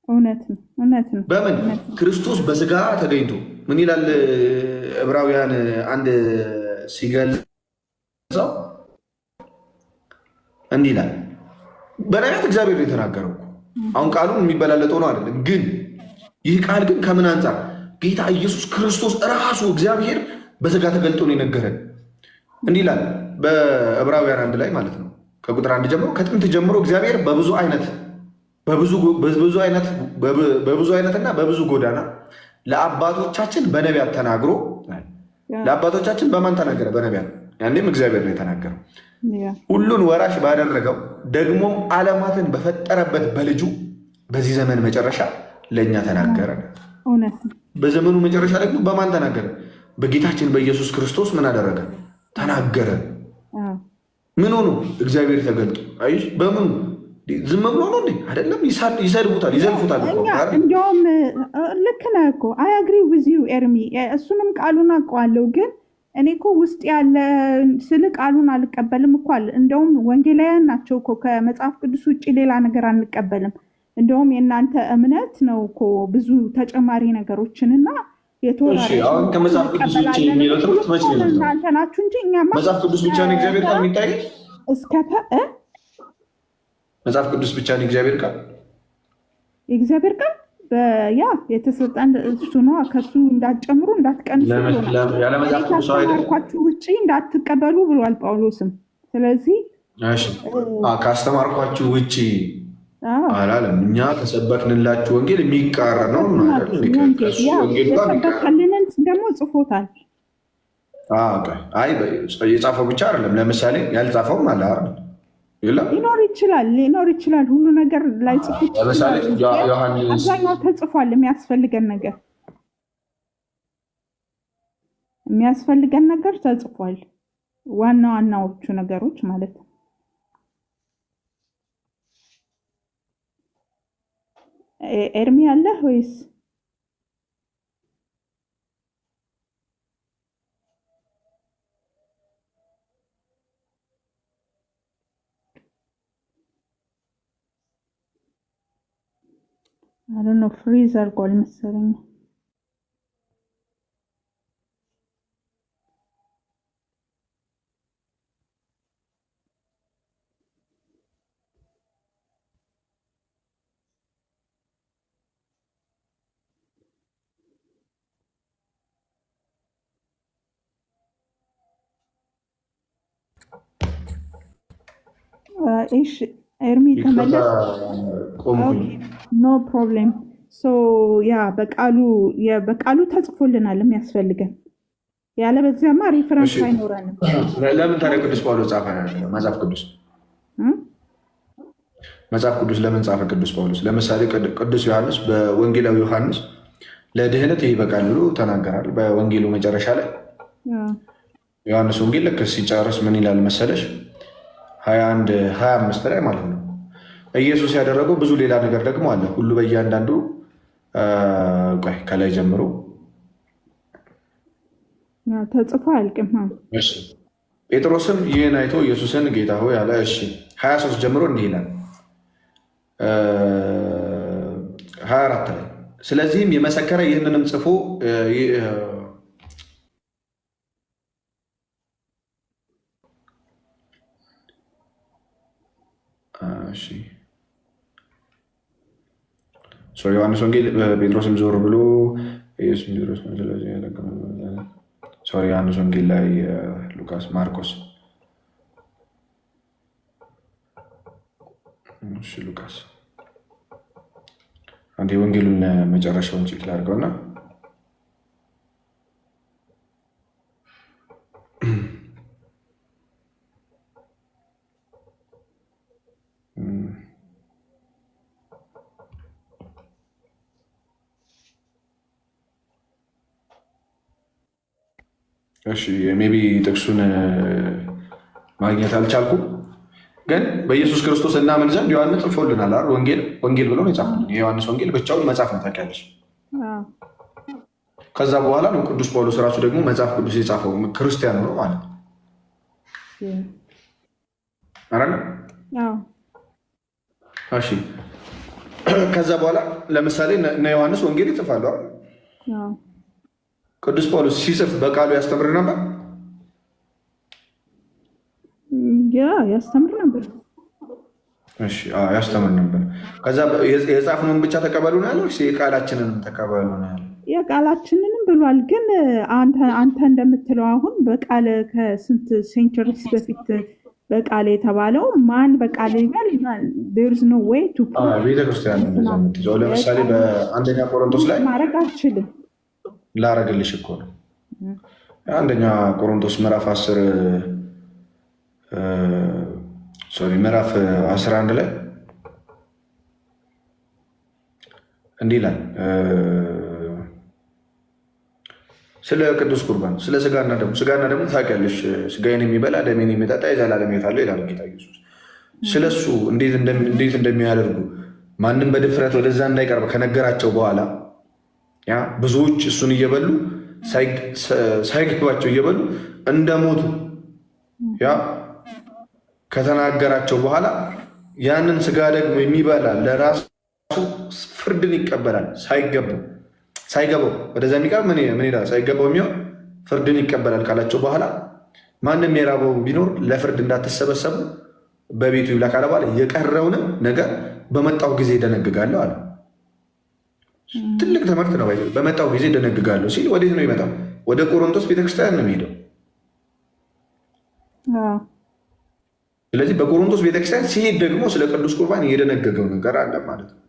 እውነት ነው። በምን ክርስቶስ በስጋ ተገኝቶ ምን ይላል? ዕብራውያን አንድ ሲገልጸው እንዲህ ይላል። በነቢያት እግዚአብሔር የተናገረው አሁን ቃሉን የሚበላለጠው ነው አይደለም። ግን ይህ ቃል ግን ከምን አንጻር? ጌታ ኢየሱስ ክርስቶስ እራሱ እግዚአብሔር በስጋ ተገልጦ ነው የነገረን። እንዲህ ይላል በዕብራውያን አንድ ላይ ማለት ነው ከቁጥር 1 ጀምሮ ከጥንት ጀምሮ እግዚአብሔር በብዙ አይነትና በብዙ ጎዳና ለአባቶቻችን በነቢያት ተናግሮ፣ ለአባቶቻችን በማን ተናገረ? በነቢያት። ያኔም እግዚአብሔር ነው የተናገረው። ሁሉን ወራሽ ባደረገው ደግሞም ዓለማትን በፈጠረበት በልጁ በዚህ ዘመን መጨረሻ ለእኛ ተናገረ። በዘመኑ መጨረሻ ደግሞ በማን ተናገረ? በጌታችን በኢየሱስ ክርስቶስ ምን አደረገ? ተናገረ። ምን ሆኖ? እግዚአብሔር ተገልጦ። አይሽ በምኑ? ዝም ብሎ ነው እንዴ? አይደለም። ይሰድቡታል፣ ይዘልፉታል። እንዲያውም ልክ ነህ እኮ አይ አግሪ ዊዝ ዩ ኤርሚ። እሱንም ቃሉን አውቀዋለሁ ግን እኔ እኮ ውስጥ ያለ ስል ቃሉን አልቀበልም እኮ አለ። እንደውም ወንጌላውያን ናቸው እኮ ከመጽሐፍ ቅዱስ ውጭ ሌላ ነገር አንቀበልም። እንደውም የእናንተ እምነት ነው እኮ ብዙ ተጨማሪ ነገሮችንና አሁን ከመጽሐፍ ቅዱስ ውጭ የሚለው ትምህርት መች ነው? እናንተ ናችሁ እንጂ እኛማ መጽሐፍ ቅዱስ ብቻ ነው እግዚአብሔር ቃል የሚታይ መጽሐፍ ቅዱስ ብቻ ነው እግዚአብሔር ቃል። የእግዚአብሔር ቃል ያ የተሰጠን እሱ ነው። ከሱ እንዳትጨምሩ እንዳትቀንሱ ካስተማርኳችሁ ውጭ እንዳትቀበሉ ብሏል ጳውሎስም። ስለዚህ ካስተማርኳችሁ ውጭ አላለም። እኛ ከሰበክንላችሁ ወንጌል የሚቃረን ነው። የሰበከልንን ደግሞ ጽፎታል። የጻፈው ብቻ አይደለም። ለምሳሌ ያልጻፈውም አለ አይደል? ሊኖር ይችላል። ሁሉ ነገር ላይ ጽፎ አብዛኛው ተጽፏል። የሚያስፈልገን ነገር ተጽፏል። ዋናዎቹ ነገሮች ማለት ነው። ኤርሚ አለ ወይስ? I don't know, ፍሪዝ አድርጓል መሰለኝ። እሺ ኤርሚ ተመለስ። ኖ ፕሮብሌም። ያ በቃሉ ተጽፎልናል የሚያስፈልገን ያለበዚያማ ሪፈረንስ አይኖረንም። ለምን ታዲያ ቅዱስ ጳውሎስ ጻፈ መጽሐፍ ቅዱስ ለምን ጻፈ ቅዱስ ጳውሎስ? ለምሳሌ ቅዱስ ዮሐንስ በወንጌላዊ ዮሐንስ ለድህነት ይበቃል ብሎ ተናገራል። በወንጌሉ መጨረሻ ላይ ዮሐንስ ወንጌል ልክ ሲጨርስ ምን ይላል መሰለሽ? 21-25 ላይ ማለት ነው። ኢየሱስ ያደረገው ብዙ ሌላ ነገር ደግሞ አለ። ሁሉ በእያንዳንዱ ከላይ ጀምሮ ተጽፎ አያልቅም። ጴጥሮስም ይህን አይቶ ኢየሱስን ጌታ ሆይ አለ። እሺ 23 ጀምሮ እንዲህ ይላል 24 ላይ ስለዚህም የመሰከረ ይህንንም ጽፎ ዮሐንስ ወንጌል ጴጥሮስም ዞር ብሎ ዮሐንስ ወንጌል ላይ ሉቃስ፣ ማርቆስ፣ ሉቃስ አንድ የወንጌሉን መጨረሻውን ቼክ ላድርገውና ሜይ ቢ ጥቅሱን ማግኘት አልቻልኩም፣ ግን በኢየሱስ ክርስቶስ እናምን ዘንድ ዮሐንስ ጽፎልናል። ወንጌል ብሎ ነው የጻፈልን። የዮሐንስ ወንጌል ብቻውን መጽሐፍ ነው ታውቂያለሽ። ከዛ በኋላ ነው ቅዱስ ጳውሎስ ራሱ ደግሞ መጽሐፍ ቅዱስ የጻፈው ክርስቲያን ነው ማለት ነው። እሺ ከዛ በኋላ ለምሳሌ እነ ዮሐንስ ወንጌል ይጽፋሉ። ቅዱስ ጳውሎስ ሲጽፍ በቃሉ ያስተምር ነበር። ያስተምር ነበር። ያስተምር ነበር። ከዛ የጻፍነውን ብቻ ተቀበሉ ነው ያለው፣ የቃላችንንም ተቀበሉ ነው ያለው። የቃላችንንም ብሏል። ግን አንተ እንደምትለው አሁን በቃል ከስንት ሴንቸሪስ በፊት በቃል የተባለው ማን በቃል ይባል? there's no way to ቤተክርስቲያን ነው። ለምሳሌ በአንደኛ ቆሮንቶስ ላይ ማድረግ አልችልም ላረግልሽ እኮ ነው። አንደኛ ቆሮንቶስ ምዕራፍ 11 ላይ እንዲህ ይላል ስለ ቅዱስ ቁርባን፣ ስለ ስጋና ደግሞ ታውቂያለሽ፣ ስጋዬን የሚበላ ደሜን የሚጠጣ የዘላለም ሕይወት አለው ይላል ጌታ ኢየሱስ። ስለሱ እንዴት እንደሚያደርጉ ማንም በድፍረት ወደዛ እንዳይቀርብ ከነገራቸው በኋላ ያ ብዙዎች እሱን እየበሉ ሳይገባቸው እየበሉ እንደሞቱ ያ ከተናገራቸው በኋላ ያንን ስጋ ደግሞ የሚበላ ለራሱ ፍርድን ይቀበላል። ሳይገባው ወደዛ የሚቀርብ ምን ይላል? ሳይገባው የሚሆን ፍርድን ይቀበላል ካላቸው በኋላ ማንም የራበው ቢኖር ለፍርድ እንዳትሰበሰቡ በቤቱ ይብላ ካለ በኋላ የቀረውንም ነገር በመጣው ጊዜ ደነግጋለሁ አለ። ትልቅ ትምህርት ነው። በመጣው ጊዜ ደነግጋለሁ ሲል ወዴት ነው ይመጣው? ወደ ቆሮንቶስ ቤተክርስቲያን ነው የሚሄደው። ስለዚህ በቆሮንቶስ ቤተክርስቲያን ሲሄድ ደግሞ ስለ ቅዱስ ቁርባን የደነገገው ነገር አለ ማለት ነው።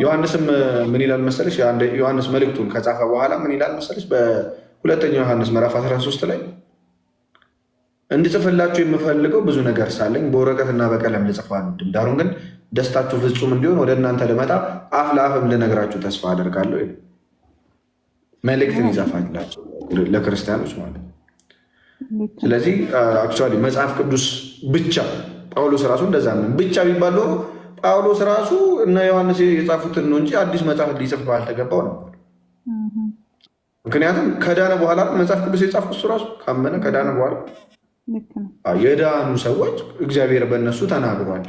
ዮሐንስም ምን ይላል መሰለሽ? ዮሐንስ መልእክቱን ከጻፈ በኋላ ምን ይላል መሰለሽ? በሁለተኛው ዮሐንስ ምዕራፍ 13 ላይ እንድጽፍላችሁ የምፈልገው ብዙ ነገር ሳለኝ በወረቀትና በቀለም ልጽፍ አልወድም፣ ዳሩን ግን ደስታችሁ ፍጹም እንዲሆን ወደ እናንተ ልመጣ አፍ ለአፍም ልነግራችሁ ተስፋ አደርጋለሁ። መልእክትን ይጻፋላቸው ለክርስቲያኖች ማለት ነው። ስለዚህ አክቹዋሊ መጽሐፍ ቅዱስ ብቻ ጳውሎስ ራሱ እንደዛ ነው ብቻ ቢባል ኖሮ ጳውሎስ ራሱ እነ ዮሐንስ የጻፉትን ነው እንጂ አዲስ መጽሐፍ ሊጽፍ ባልተገባው ነበር። ምክንያቱም ከዳነ በኋላ መጽሐፍ ቅዱስ የጻፈው እሱ ራሱ ካመነ ከዳነ በኋላ የዳኑ ሰዎች እግዚአብሔር በእነሱ ተናግሯል።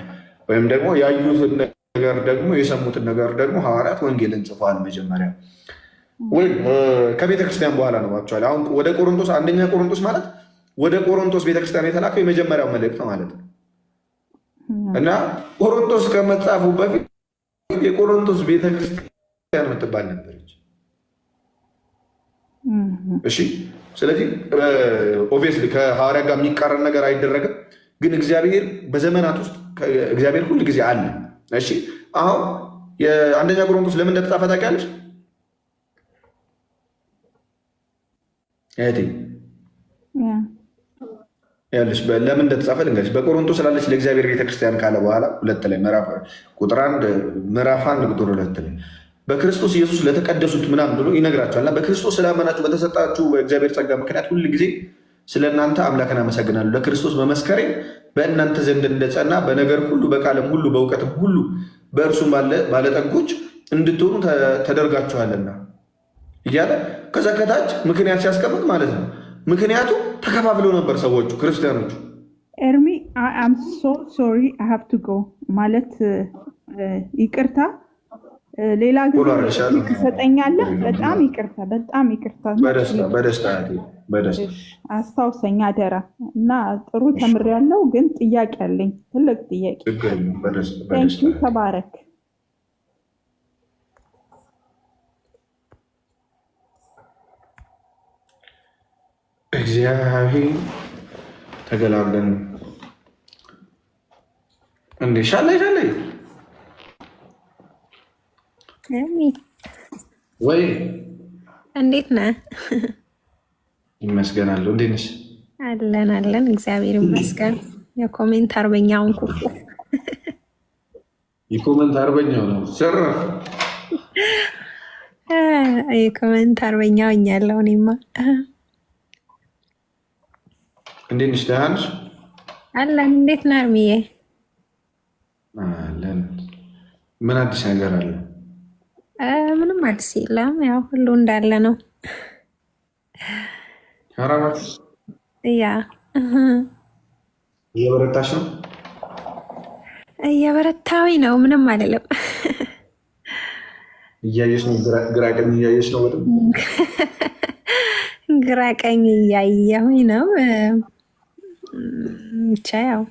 ወይም ደግሞ ያዩትን ነገር ደግሞ የሰሙትን ነገር ደግሞ ሐዋርያት ወንጌልን ጽፏል መጀመሪያ ወይም ከቤተክርስቲያን በኋላ ነው። አክቹዋሊ አሁን ወደ ቆሮንቶስ አንደኛ ቆሮንቶስ ማለት ወደ ቆሮንቶስ ቤተክርስቲያን የተላከው የመጀመሪያው መልእክት ማለት ነው። እና ቆሮንቶስ ከመጻፉ በፊት የቆሮንቶስ ቤተክርስቲያን የምትባል ነበረች። እሺ፣ ስለዚህ ኦብቪየስሊ ከሐዋርያ ጋር የሚቃረን ነገር አይደረግም። ግን እግዚአብሔር በዘመናት ውስጥ እግዚአብሔር ሁል ጊዜ አለ። እሺ፣ አሁን የአንደኛ ቆሮንቶስ ለምን እንደተጻፈ ታውቂያለሽ? እህቴ ያለሽ ለምን እንደተጻፈ ልንገርሽ። በቆሮንቶስ ስላለች ለእግዚአብሔር ቤተክርስቲያን ካለ በኋላ 2 ላይ ቁጥር 1 ምዕራፍ 1 ቁጥር 2 ላይ በክርስቶስ ኢየሱስ ለተቀደሱት ምናምን ብሎ ይነግራቸዋል። እና በክርስቶስ ስላመናችሁ በተሰጣችሁ በእግዚአብሔር ጸጋ ምክንያት ሁል ጊዜ ስለ እናንተ አምላክን አመሰግናለሁ። ለክርስቶስ መመስከሬ በእናንተ ዘንድ እንደጸና በነገር ሁሉ በቃልም ሁሉ በእውቀትም ሁሉ በእርሱም ባለጠጎች እንድትሆኑ ተደርጋችኋልና እያለ ከዛ ከታች ምክንያት ሲያስቀምጥ ማለት ነው። ምክንያቱ ተከፋፍለው ነበር ሰዎቹ ክርስቲያኖቹ። ኤርሚ አም ሶ ሶሪ አይ ሃቭ ቱ ጎ ማለት ይቅርታ፣ ሌላ ጊዜ ትሰጠኛለህ? በጣም ይቅርታ፣ በጣም ይቅርታ። በደስታ አስታውሰኝ አደራ። እና ጥሩ ተምሬያለሁ፣ ግን ጥያቄ አለኝ፣ ትልቅ ጥያቄ። ተባረክ። እግዚአብሔር ተገላገልን እንዴ! ሻለይ ወይ እንዴት ነህ? ይመስገናለሁ። እንዴት ነሽ? አለን እግዚአብሔር ይመስገን። የኮሜንት አርበኛውን ኩኩ የኮሜንት አርበኛው ነው ሰራፍ የኮሜንት አርበኛው እኛለሁ። እኔማ እንዴት ነሽ? ደህና ነሽ? አለን። እንዴት ነህ አርሚዬ? አለን። ምን አዲስ ነገር አለ? ምንም አዲስ የለም። ያው ሁሉ እንዳለ ነው። አራማት ያ እየበረታሽ ነው? እየበረታዊ ነው። ምንም አይደለም። እያየሽ ነው? ግራ ቀኝ እያየሽ ነው? ግራ ቀኝ እያየሁኝ ነው። ብቻ ያው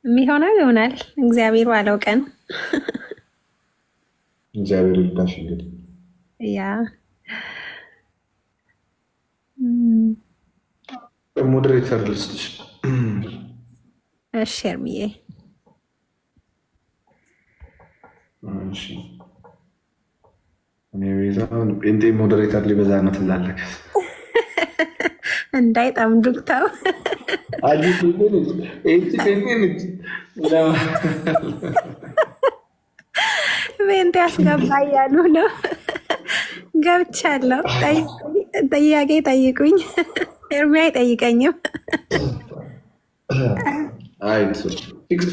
የሚሆነው ይሆናል። እግዚአብሔር ባለው ቀን እግዚአብሔር ይርዳሽ። እንግዲህ ያ ሞዴሬተር ልስጥሽ። እሺ እርምዬ። እሺ እኔ ቤዛውን ጴንጤ ሞዴሬተር ሊበዛ ነው ትላለህ። እንዳይጠምዱህ ተው። ጴንጤ አስገባ እያሉ ነው። ገብቻለሁ። ጥያቄ ጠይቁኝ። ኤርሚ አይጠይቀኝም።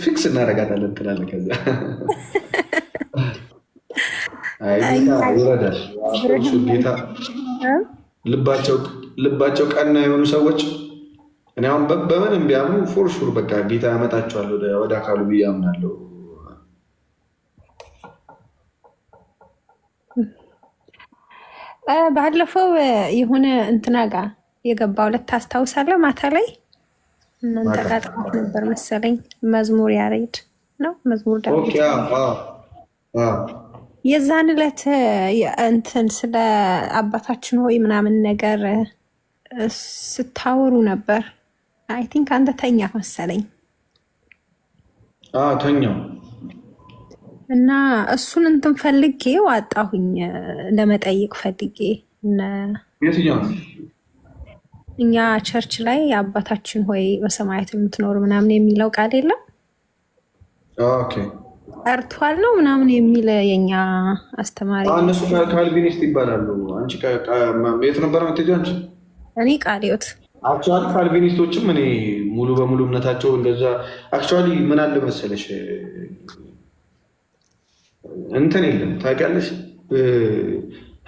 ፊክስ እናደርጋታለን ትላለህ። ከዛ ይረዳል ጌታ። ልባቸው ቀና የሆኑ ሰዎች እኔ አሁን በምንም ቢያምኑ ፎር ሹር በቃ ጌታ ያመጣቸዋል ወደ አካሉ ብዬ አምናለሁ። ባለፈው የሆነ እንትና ጋር የገባው ዕለት ታስታውሳለህ? ማታ ላይ እናንተ ጋር ጥናት ነበር መሰለኝ። መዝሙር ያሬድ ነው መዝሙር ዳዊት። የዛን ዕለት እንትን ስለ አባታችን ሆይ ምናምን ነገር ስታወሩ ነበር። አይ ቲንክ አንተ ተኛ መሰለኝ። ተኛው እና እሱን እንትን ፈልጌ ዋጣሁኝ ለመጠየቅ ፈልጌ የትኛው እኛ ቸርች ላይ አባታችን ሆይ በሰማያት የምትኖር ምናምን የሚለው ቃል የለም ቀርቷል ነው ምናምን የሚል የኛ አስተማሪ። እነሱ ካልቪኒስት ይባላሉ። አንቺ የት ነበር የምትሄጂው አንቺ? እኔ ቃልዮት። አክቹዋሊ ካልቪኒስቶችም እኔ ሙሉ በሙሉ እምነታቸው እንደዛ። አክቹዋሊ ምን አለ መሰለሽ እንትን የለም ታውቂያለሽ፣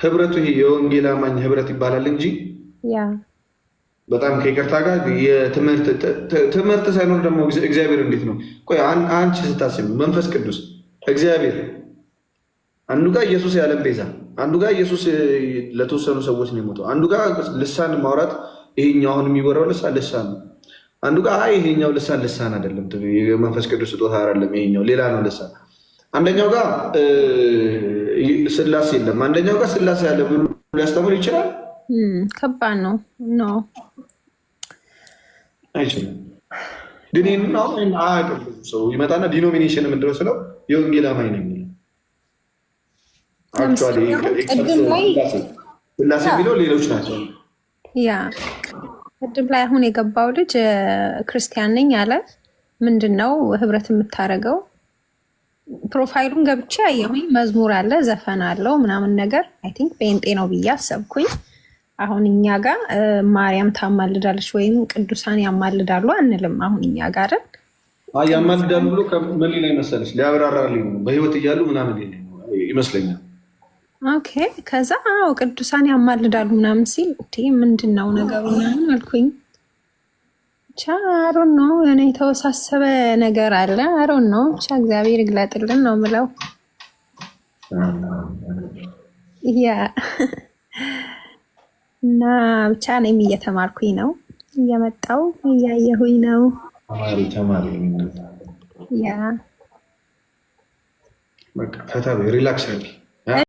ህብረቱ ይሄ የወንጌል አማኝ ህብረት ይባላል እንጂ በጣም ከይቅርታ ጋር ትምህርት ሳይኖር ደግሞ እግዚአብሔር እንዴት ነው? ቆይ አንቺ ስታስቢ መንፈስ ቅዱስ እግዚአብሔር አንዱ ጋር ኢየሱስ የዓለም ቤዛ፣ አንዱ ጋር ኢየሱስ ለተወሰኑ ሰዎች ነው የሞተው፣ አንዱ ጋር ልሳን ማውራት ይሄኛው አሁን የሚወራው ልሳን ነው፣ አንዱ ጋር ይሄኛው ልሳን አይደለም፣ የመንፈስ ቅዱስ ስጦታ አይደለም፣ ይሄኛው ሌላ ነው ልሳን። አንደኛው ጋር ስላሴ የለም፣ አንደኛው ጋር ስላሴ ያለ ብሎ ሊያስተምር ይችላል። ከባድ ነው ነው አይችልም። ግን ይህን አሁን አያውቅም። ሰው ይመጣና ዲኖሚኔሽን ምንድነው ስለው የወንጌል አማኝ ነው የሚለው። አክቹዋሊ ስላሴ የሚለው ሌሎች ናቸው። ያ ቅድም ላይ አሁን የገባው ልጅ ክርስቲያን ነኝ አለ። ምንድን ነው ህብረት የምታደርገው? ፕሮፋይሉን ገብቼ አየሁኝ። መዝሙር አለ፣ ዘፈን አለው ምናምን ነገር። አይ ቲንክ ጴንጤ ነው ብዬ አሰብኩኝ። አሁን እኛ ጋር ማርያም ታማልዳለች ወይም ቅዱሳን ያማልዳሉ አንልም። አሁን እኛ ጋር ያማልዳሉ ብሎ ምን ላይ መሰለች ሊያብራራልኝ ነው። በህይወት እያሉ ምናምን ይመስለኛል። ኦኬ። ከዛ ቅዱሳን ያማልዳሉ ምናምን ሲል ምንድን ነው ነገሩ ምናምን አልኩኝ። ብቻ አሮን ነው የሆነ የተወሳሰበ ነገር አለ። አሮን ነው ብቻ እግዚአብሔር ይግለጥልን ነው ምለው። ያ እና ብቻ እኔም እየተማርኩኝ ነው፣ እየመጣው እያየሁኝ ነው። ተማሪ ያ በቃ ፈታ ሪላክስ